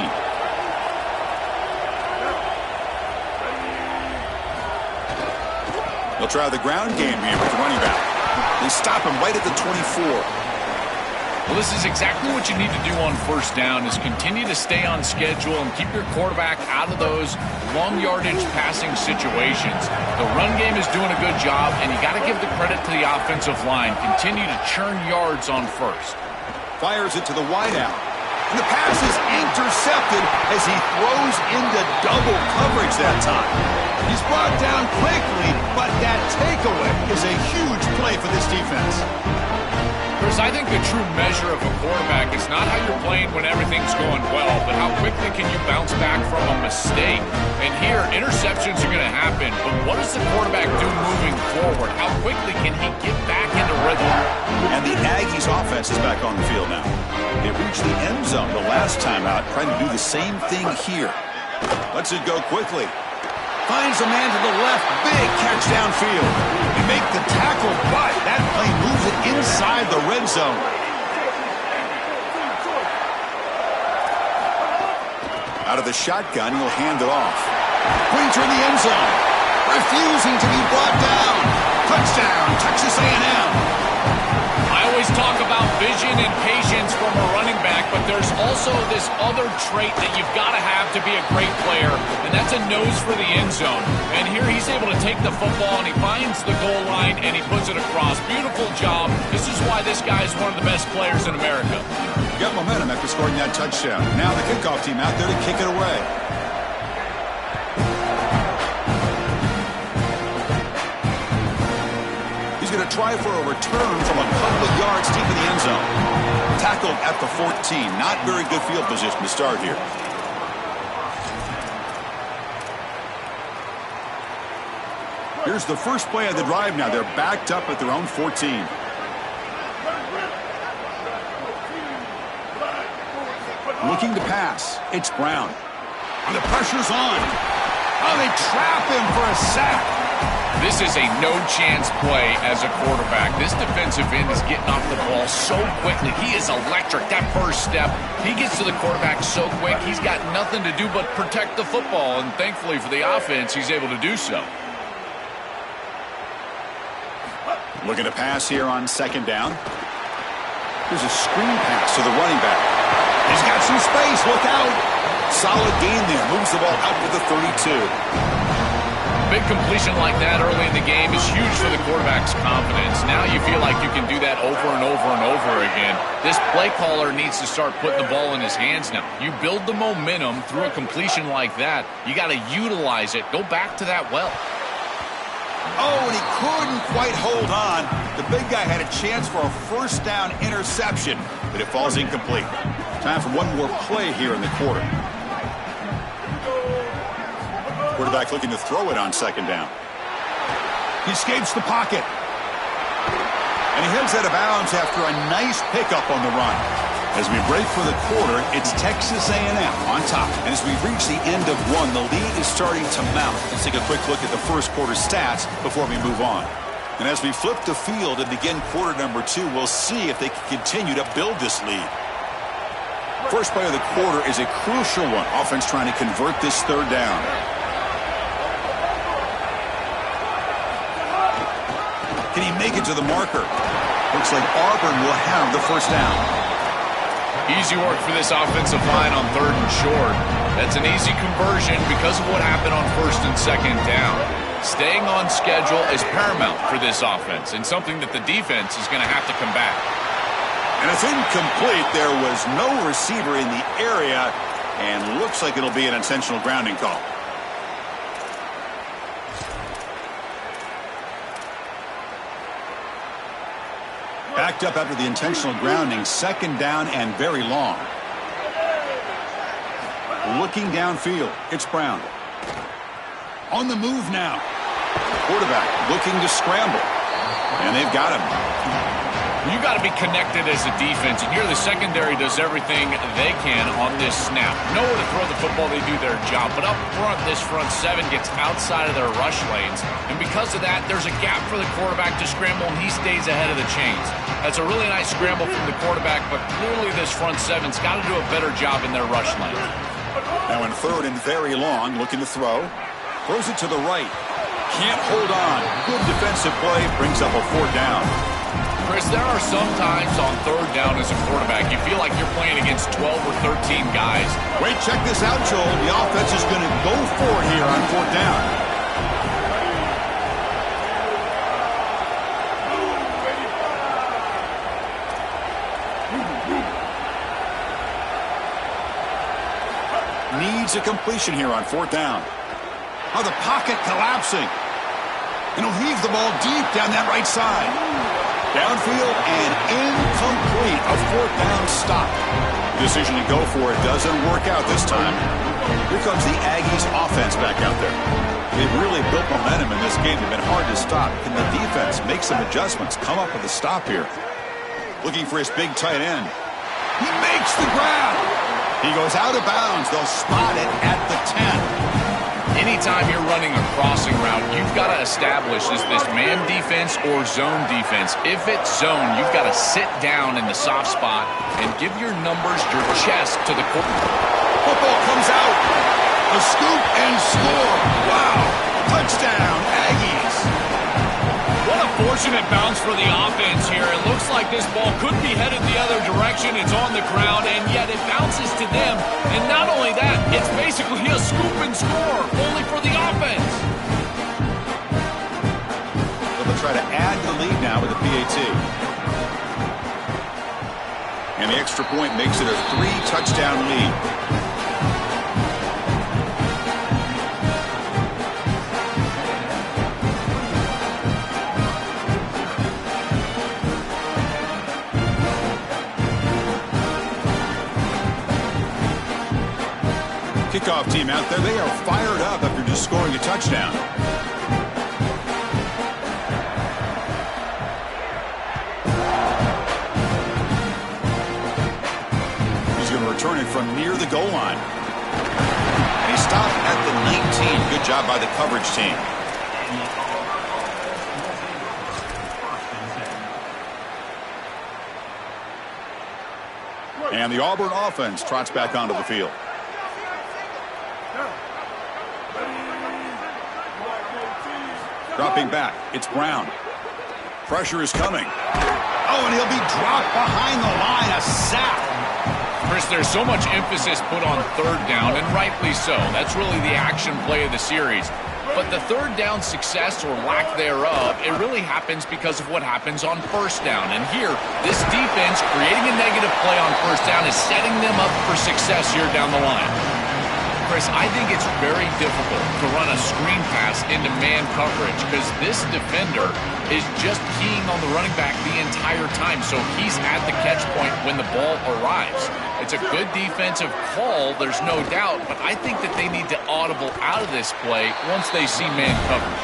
They'll try the ground game here with the running back. They stop him right at the 24. Well, this is exactly what you need to do on first down is continue to stay on schedule and keep your quarterback out of those long yardage passing situations. The run game is doing a good job, and you got to give the credit to the offensive line. Continue to churn yards on first. Fires it to the wideout. And the pass is intercepted as he throws into double coverage that time. He's brought down quickly, but that takeaway is a huge play for this defense. Chris, I think the true measure of a quarterback is not how you're playing when everything's going well, but how quickly can you bounce back from a mistake. And here, interceptions are going to happen, but what does the quarterback do moving forward? How quickly can he get back into rhythm? And the Aggies offense is back on the field now. They reached the end zone the last time out, trying to do the same thing here. Lets it go quickly. Finds a man to the left. Big catch downfield. They make the tackle, but that play moves it inside the red zone. Out of the shotgun, he'll hand it off. Pointer in the end zone. Refusing to be brought down. Touchdown, Texas A&M. I always talk about vision and patience from a running back, but there's also this other trait that you've got to have to be a great player, and that's a nose for the end zone. And here he's able to take the football, and he finds the goal line, and he puts it across. Beautiful job. This is why this guy is one of the best players in America. Got momentum after scoring that touchdown. Now the kickoff team out there to kick it away. He's going to try for a return from a couple of yards deep in the end zone. Tackled at the 14. Not very good field position to start here. Here's the first play of the drive now. They're backed up at their own 14. Looking to pass. It's Brown. And the pressure's on. Oh, they trap him for a sack. This is a no-chance play as a quarterback. This defensive end is getting off the ball so quickly. He is electric. That first step, he gets to the quarterback so quick, he's got nothing to do but protect the football. And thankfully for the offense, he's able to do so. Looking to pass here on second down. Here's a screen pass to the running back. He's got some space. Look out. Solid gain there. Moves the ball out to the 32. Big completion like that early in the game is huge for the quarterback's confidence. Now you feel like you can do that over and over and over again. This play caller needs to start putting the ball in his hands now. You build the momentum through a completion like that. You got to utilize it. Go back to that well. Oh, and he couldn't quite hold on. The big guy had a chance for a first down interception, but it falls incomplete. Time for one more play here in the quarter. Quarterback looking to throw it on second down. He escapes the pocket. And he heads out of bounds after a nice pickup on the run. As we break for the quarter, it's Texas A&M on top. And as we reach the end of one, the lead is starting to mount. Let's take a quick look at the first quarter stats before we move on. And as we flip the field and begin quarter number 2, we'll see if they can continue to build this lead. First play of the quarter is a crucial one. Offense trying to convert this third down. Can he make it to the marker? Looks like Auburn will have the first down. Easy work for this offensive line on third and short. That's an easy conversion because of what happened on first and second down. Staying on schedule is paramount for this offense and something that the defense is going to have to combat. And it's incomplete. There was no receiver in the area, and looks like it'll be an intentional grounding call. Backed up after the intentional grounding, second down and very long. Looking downfield, it's Brown. On the move now. Quarterback looking to scramble. And they've got him. You got to be connected as a defense, and here the secondary does everything they can on this snap. Nowhere to throw the football, they do their job. But up front, this front seven gets outside of their rush lanes. And because of that, there's a gap for the quarterback to scramble, and he stays ahead of the chains. That's a really nice scramble from the quarterback, but clearly this front seven's got to do a better job in their rush lane. Now in third and very long, looking to throw. Throws it to the right. Can't hold on. Good defensive play, brings up a fourth down. Chris, there are some times on third down as a quarterback, you feel like you're playing against 12 or 13 guys. Wait, check this out, Joel. The offense is going to go for it here on fourth down. Needs a completion here on fourth down. Oh, the pocket collapsing. And he'll heave the ball deep down that right side. Downfield and incomplete. A fourth down stop. The decision to go for it doesn't work out this time. Here comes the Aggies offense back out there. They've really built momentum in this game. They've been hard to stop. Can the defense make some adjustments? Come up with a stop here. Looking for his big tight end. He makes the grab. He goes out of bounds. They'll spot it at the 10. Anytime you're running a crossing route, you've got to establish, is this man defense or zone defense? If it's zone, you've got to sit down in the soft spot and give your numbers, your chest to the quarterback. Football comes out. A scoop and score. Wow. Touchdown, Aggies. What a fortunate bounce for the offense here. It looks like this ball could be headed the other direction. It's on the ground, and yet it bounces to them. And not only that, it's basically a scoop and score, only for the offense. They'll try to add to the lead now with a PAT. And the extra point makes it a 3-touchdown lead. Kickoff team out there, they are fired up after just scoring a touchdown. He's going to return it from near the goal line. And he stopped at the 19. Good job by the coverage team. And the Auburn offense trots back onto the field. Dropping back, it's Brown. Pressure is coming. Oh, and he'll be dropped behind the line. A sack. Chris, there's so much emphasis put on third down, and rightly so. That's really the action play of the series. But the third down success or lack thereof, it really happens because of what happens on first down. And here, this defense creating a negative play on first down is setting them up for success here down the line. Chris, I think it's very difficult to run a screen pass into man coverage because this defender is just keying on the running back the entire time, so he's at the catch point when the ball arrives. It's a good defensive call, there's no doubt, but I think that they need to audible out of this play once they see man coverage.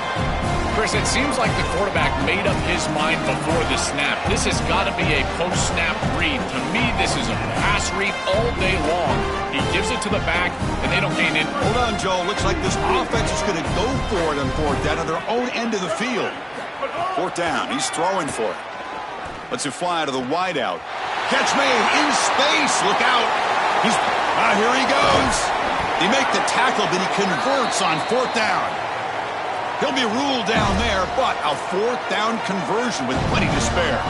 Chris, it seems like the quarterback made up his mind before the snap. This has got to be a post-snap read. To me, this is a pass read all day long. He gives it to the back, and they don't gain in. Hold on, Joe. Looks like this offense is going to go for it on fourth down on their own end of the field. Fourth down. He's throwing for it. Lets it fly to the wideout. Catch made in space. Look out. Here he goes. He make the tackle, but he converts on fourth down. He'll be ruled down there, but a fourth down conversion with plenty to spare.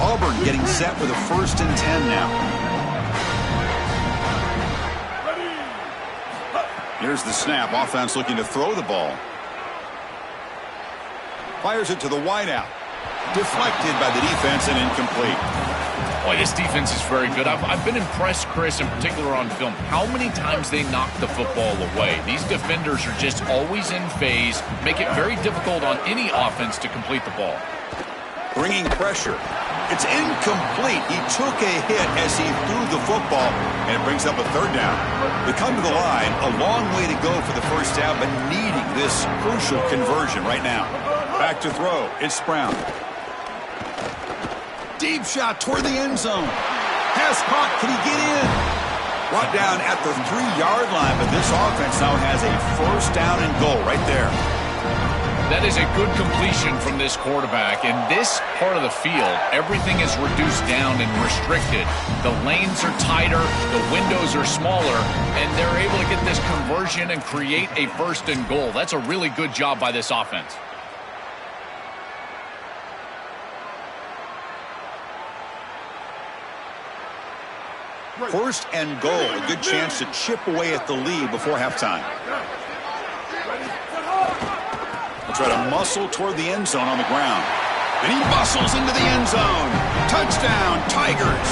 Auburn getting set with a 1st and 10 now. Here's the snap. Offense looking to throw the ball. Fires it to the wideout. Deflected by the defense and incomplete. Boy, this defense is very good. I've been impressed, Chris, in particular on film, how many times they knock the football away. These defenders are just always in phase, make it very difficult on any offense to complete the ball. Bringing pressure. It's incomplete. He took a hit as he threw the football, and it brings up a 3rd down. They come to the line, a long way to go for the 1st down, but needing this crucial conversion right now. Back to throw. It's Brown. Deep shot toward the end zone. Pass caught. Can he get in? Brought down at the 3-yard line, but this offense now has a 1st down and goal right there. That is a good completion from this quarterback. In this part of the field, everything is reduced down and restricted. The lanes are tighter, the windows are smaller, and they're able to get this conversion and create a 1st and goal. That's a really good job by this offense. First and goal, a good chance to chip away at the lead before halftime. They'll try to muscle toward the end zone on the ground. And he bustles into the end zone. Touchdown, Tigers.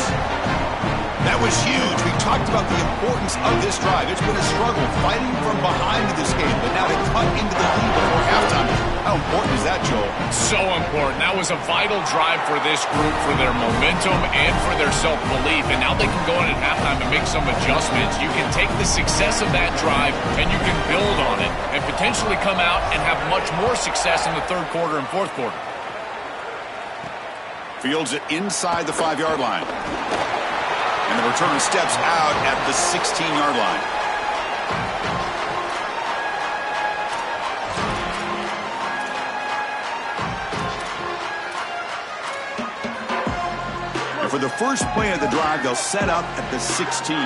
That was huge. We talked about the importance of this drive. It's been a struggle fighting from behind in this game, but now to cut into the lead before halftime. How important is that, Joel? So important. That was a vital drive for this group, for their momentum and for their self-belief. And now they can go in at halftime and make some adjustments. You can take the success of that drive and you can build on it and potentially come out and have much more success in the 3rd quarter and 4th quarter. Fields it inside the 5-yard line. And the return steps out at the 16-yard line. And for the first play of the drive, they'll set up at the 16.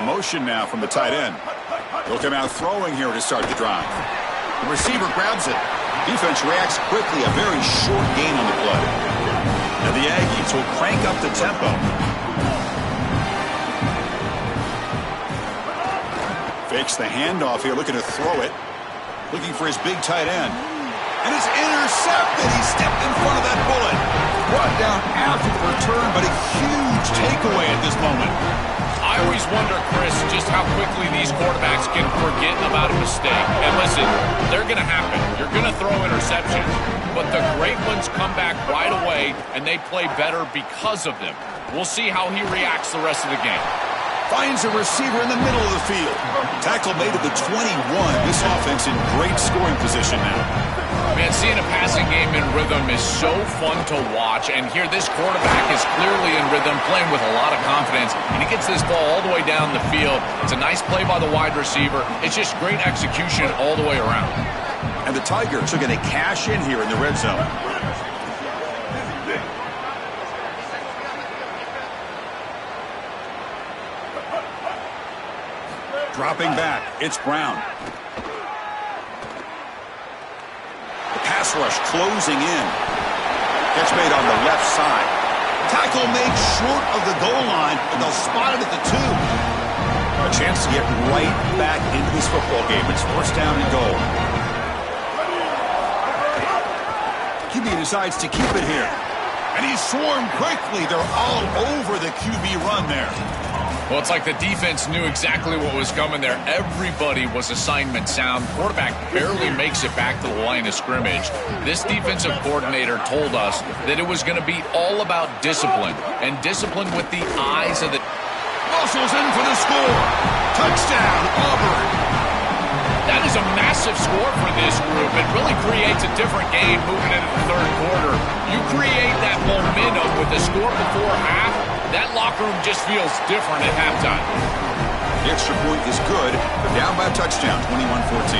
Motion now from the tight end. He'll come out throwing here to start the drive. The receiver grabs it. Defense reacts quickly. A very short gain on the play. And the Aggies will crank up the tempo. Fakes the handoff here, looking to throw it. Looking for his big tight end. And it's intercepted. He stepped in front of that bullet. Brought down after the return, but a huge takeaway at this moment. I always wonder, Chris, just how quickly these quarterbacks can forget about a mistake. And listen, they're going to happen. You're going to throw interceptions, but the great ones come back right away, and they play better because of them. We'll see how he reacts the rest of the game. Finds a receiver in the middle of the field. Tackle made at the 21. This offense in great scoring position now. Man, seeing a passing game in rhythm is so fun to watch. And here, this quarterback is clearly in rhythm, playing with a lot of confidence. And he gets this ball all the way down the field. It's a nice play by the wide receiver. It's just great execution all the way around. And the Tigers are going to cash in here in the red zone. Dropping back, it's Brown. The pass rush closing in. Catch made on the left side. Tackle made short of the goal line, and they'll spot it at the 2. A chance to get right back into this football game. It's first down and goal. QB decides to keep it here. And he's swarmed quickly. They're all over the QB run there. Well, it's like the defense knew exactly what was coming there. Everybody was assignment sound. Quarterback barely makes it back to the line of scrimmage. This defensive coordinator told us that it was going to be all about discipline, and discipline with the eyes of the... Muscles in for the score. Touchdown, Auburn. That is a massive score for this group. It really creates a different game moving into the third quarter. You create that momentum with the score before half, that locker room just feels different at halftime. The extra point is good. They're down by a touchdown, 21-14.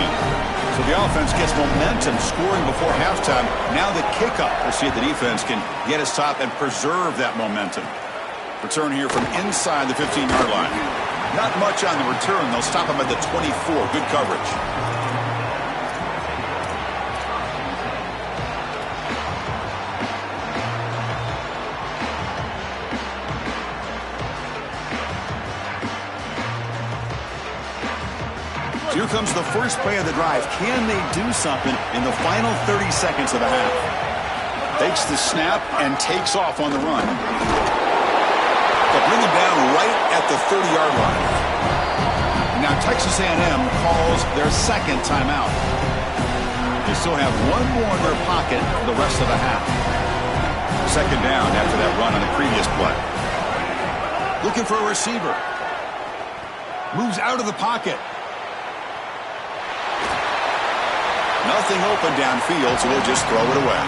So the offense gets momentum scoring before halftime. Now the kickoff. We'll see if the defense can get a stop and preserve that momentum. Return here from inside the 15-yard line. Not much on the return. They'll stop him at the 24. Good coverage. Here comes the first play of the drive. Can they do something in the final 30 seconds of the half? Takes the snap and takes off on the run. They'll bring him down right at the 30-yard line. Now Texas A&M calls their second timeout. They still have one more in their pocket for the rest of the half. Second down after that run on the previous play. Looking for a receiver. Moves out of the pocket. Nothing open downfield, so they'll just throw it away.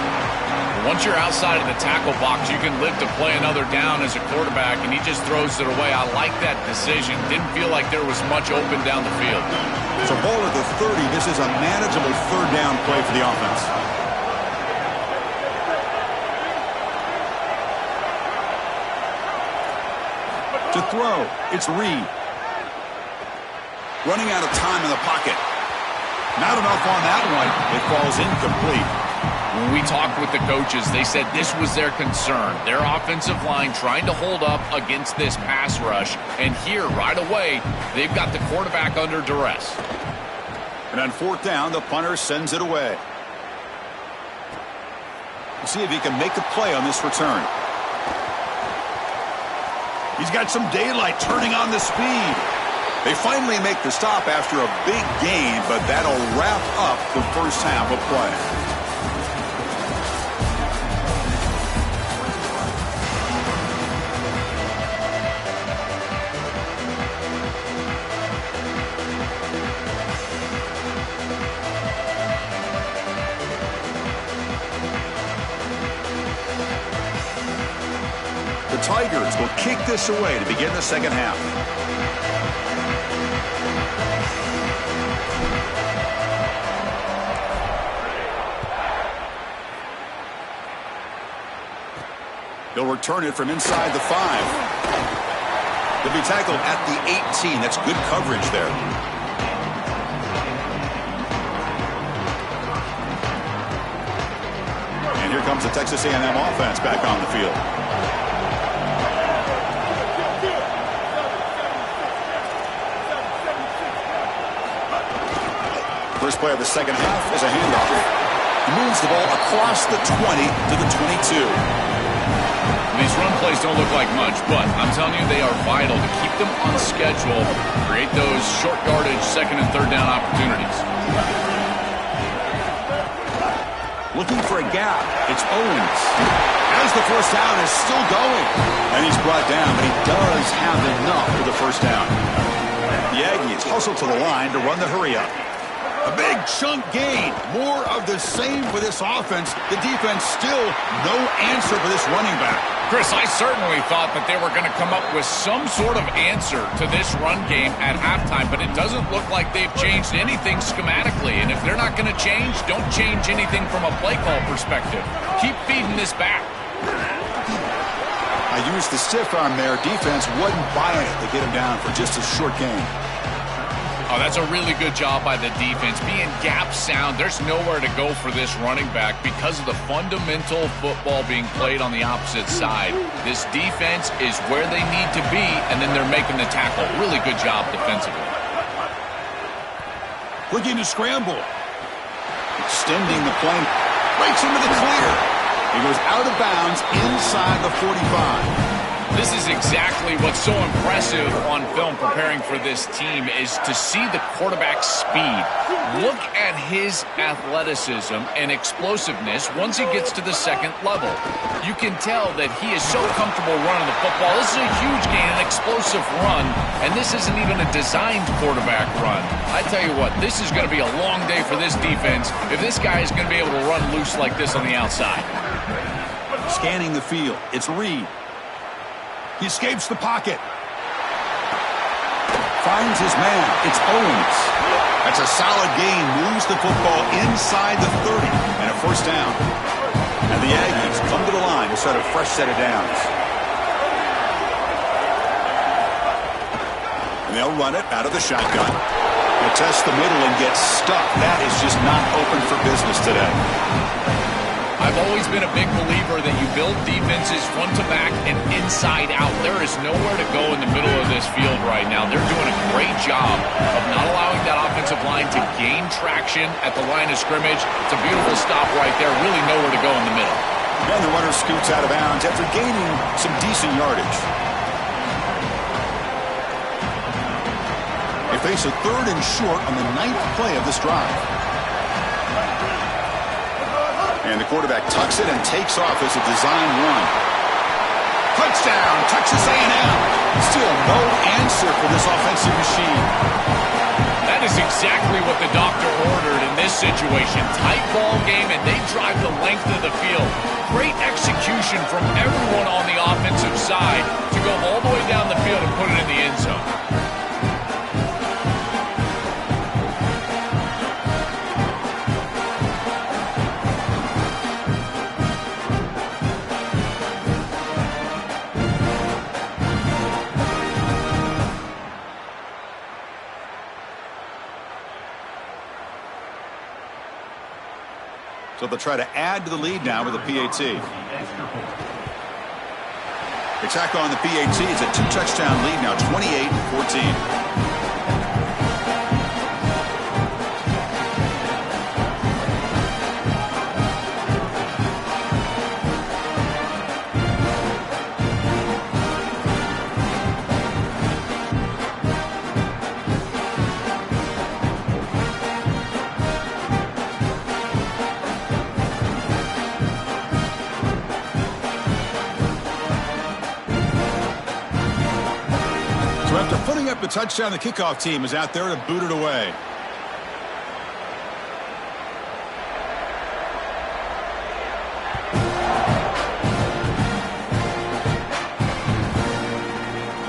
Once you're outside of the tackle box, you can live to play another down as a quarterback, and he just throws it away. I like that decision. Didn't feel like there was much open down the field. So ball at the 30. This is a manageable third down play for the offense. To throw, it's Reed. Running out of time in the pocket. Not enough on that one. It falls incomplete. When we talked with the coaches, they said this was their concern. Their offensive line trying to hold up against this pass rush. And here, right away, they've got the quarterback under duress. And on fourth down, the punter sends it away. We'll see if he can make a play on this return. He's got some daylight turning on the speed. They finally make the stop after a big gain, but that'll wrap up the first half of play. The Tigers will kick this away to begin the second half. They'll return it from inside the 5. They'll be tackled at the 18. That's good coverage there. And here comes the Texas A&M offense back on the field. play of the second half is a handoff. He moves the ball across the 20 to the 22. These run plays don't look like much, but I'm telling you, they are vital to keep them on schedule, create those short yardage second and third down opportunities. Looking for a gap. It's Owens. As the first down is still going. And he's brought down, but he does have enough for the first down. The Aggies hustle to the line to run the hurry up. A big chunk gain. More of the same for this offense. The defense still no answer for this running back. Chris, I certainly thought that they were going to come up with some sort of answer to this run game at halftime, but it doesn't look like they've changed anything schematically. And if they're not going to change, don't change anything from a play call perspective. Keep feeding this back. I used the stiff arm there. Defense wasn't buying it. They get him down for just a short gain. Oh, that's a really good job by the defense. Being gap sound, there's nowhere to go for this running back because of the fundamental football being played on the opposite side. This defense is where they need to be, and then they're making the tackle. Really good job defensively. Looking to scramble. Extending the play. Breaks into the clear. He goes out of bounds inside the 45. This is exactly what's so impressive on film preparing for this team is to see the quarterback's speed. Look at his athleticism and explosiveness once he gets to the second level. You can tell that he is so comfortable running the football. This is a huge gain, an explosive run, and this isn't even a designed quarterback run. I tell you what, this is going to be a long day for this defense if this guy is going to be able to run loose like this on the outside. Scanning the field, it's Reed. He escapes the pocket. Finds his man. It's Owens. That's a solid gain. Moves the football inside the 30. And a first down. And the Aggies come to the line to set a fresh set of downs. And they'll run it out of the shotgun. They'll test the middle and get stuck. That is just not open for business today. I've always been a big believer that you build defenses front to back and inside out. There is nowhere to go in the middle of this field right now. They're doing a great job of not allowing that offensive line to gain traction at the line of scrimmage. It's a beautiful stop right there. Really nowhere to go in the middle. And the runner scoots out of bounds after gaining some decent yardage. They face a third and short on the 9th play of this drive. And the quarterback tucks it and takes off as a design run. Touchdown, Texas A&M. Still no answer for this offensive machine. That is exactly what the doctor ordered in this situation. Tight ball game, and they drive the length of the field. Great execution from everyone on the offensive side to go all the way down the field and put it in the end zone. So they'll try to add to the lead now with a PAT. They tack on the PAT. It's a 2-touchdown lead now, 28-14. After putting up the touchdown, the kickoff team is out there to boot it away.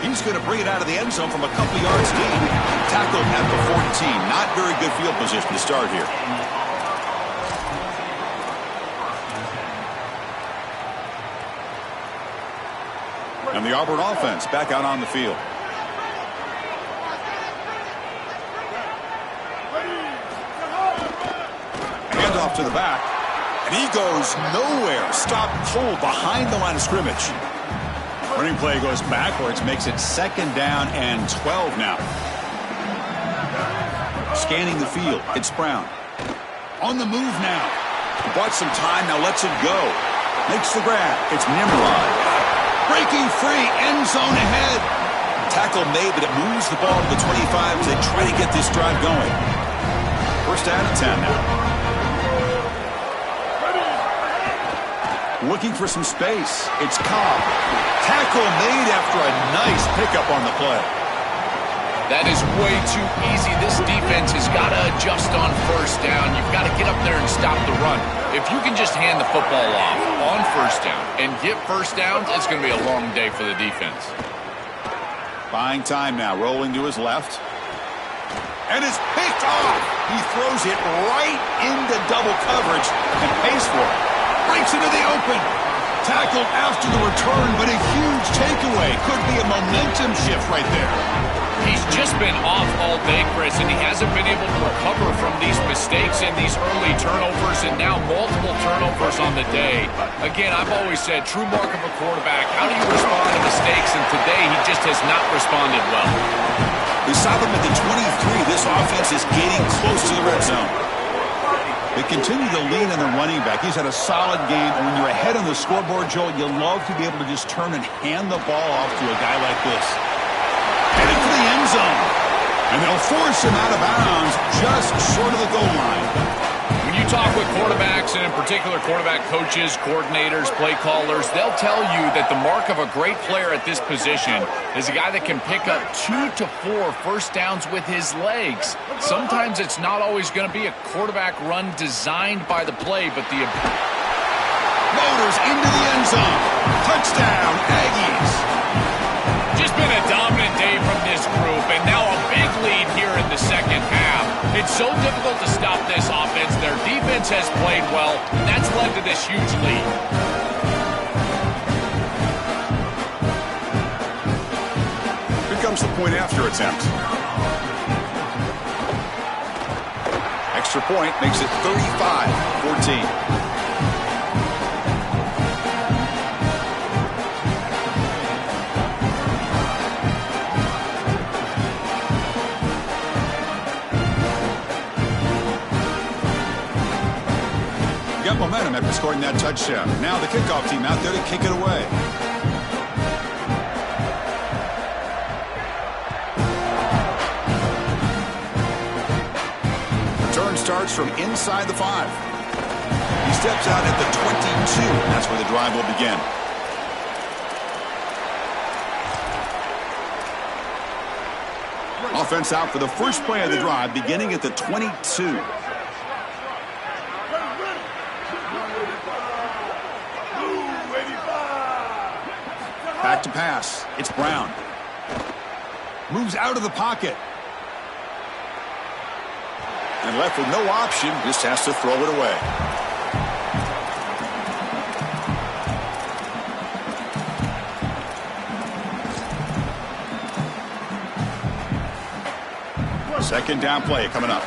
He's going to bring it out of the end zone from a couple yards deep. Tackled at the 14. Not very good field position to start here. And the Auburn offense back out on the field. Off to the back, and he goes nowhere. Stopped cold behind the line of scrimmage. Running play goes backwards, makes it 2nd down and 12 now. Scanning the field, it's Brown. On the move now. Bought some time, now lets it go. Makes the grab. It's Nimrod. Breaking free, end zone ahead. Tackle made, but it moves the ball to the 25 as they try to get this drive going. First down and 10 now. Looking for some space. It's Cobb. Tackle made after a nice pickup on the play. That is way too easy. This defense has got to adjust on first down. You've got to get up there and stop the run. If you can just hand the football off on first down and get first downs, it's going to be a long day for the defense. Buying time now, rolling to his left. And it's picked off. He throws it right into double coverage and pays for it. Breaks into the open. Tackled after the return, but a huge takeaway. Could be a momentum shift right there. He's just been off all day, Chris, and he hasn't been able to recover from these mistakes and these early turnovers, and now multiple turnovers on the day. Again, I've always said, true mark of a quarterback, how do you respond to mistakes? And today, he just has not responded well. We saw them at the 23. This offense is getting close to the red zone. They continue to lean on the running back. He's had a solid game. And when you're ahead on the scoreboard, Joel, you love to be able to just turn and hand the ball off to a guy like this. Heading for the end zone. And they'll force him out of bounds just short of the goal line. When you talk with quarterbacks, and in particular quarterback coaches, coordinators, play callers, they'll tell you that the mark of a great player at this position is a guy that can pick up 2 to 4 first downs with his legs. Sometimes it's not always going to be a quarterback run designed by the play, but the motors into the end zone. Touchdown, Aggies. Just been a dominant day from this group, and now a big lead here in the second half. It's so difficult to stop this offense. Their defense has played well, and that's led to this huge lead. Here comes the point after attempt. Extra point makes it 35-14. Got momentum after scoring that touchdown. Now the kickoff team out there to kick it away. Return starts from inside the 5. He steps out at the 22. That's where the drive will begin. Offense out for the first play of the drive, beginning at the 22. Back to pass. It's Brown. Moves out of the pocket. And left with no option, just has to throw it away. Second down play coming up.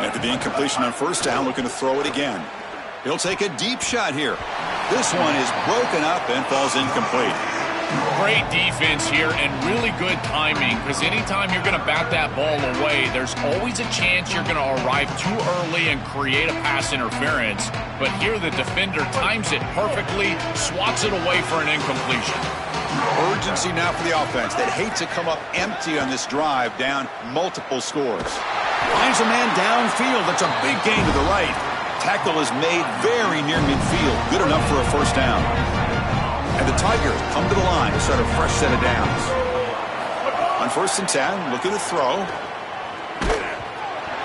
After the incompletion on first down, looking to throw it again. He'll take a deep shot here. This one is broken up and falls incomplete. Great defense here and really good timing, because anytime you're going to bat that ball away, there's always a chance you're going to arrive too early and create a pass interference. But here the defender times it perfectly, swats it away for an incompletion. Urgency now for the offense. They'd hate to come up empty on this drive, down multiple scores. Finds a man downfield. That's a big gain to the right. Tackle is made very near midfield. Good enough for a first down. And the Tigers come to the line to start a fresh set of downs. On 1st and 10, looking to throw.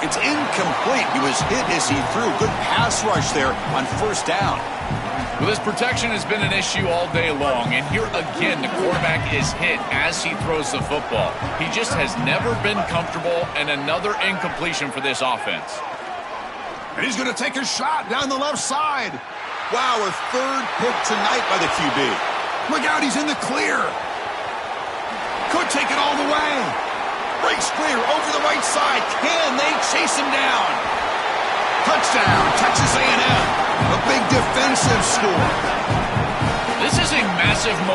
It's incomplete. He was hit as he threw. Good pass rush there on first down. Well, this protection has been an issue all day long, and here again the quarterback is hit as he throws the football. He just has never been comfortable, and another incompletion for this offense. And he's going to take a shot down the left side. Wow, a third pick tonight by the QB. Look out, he's in the clear. Could take it all the way. Breaks clear over the right side. Can they chase him down? Touchdown, Texas A&M. A big defensive score. This is a massive moment.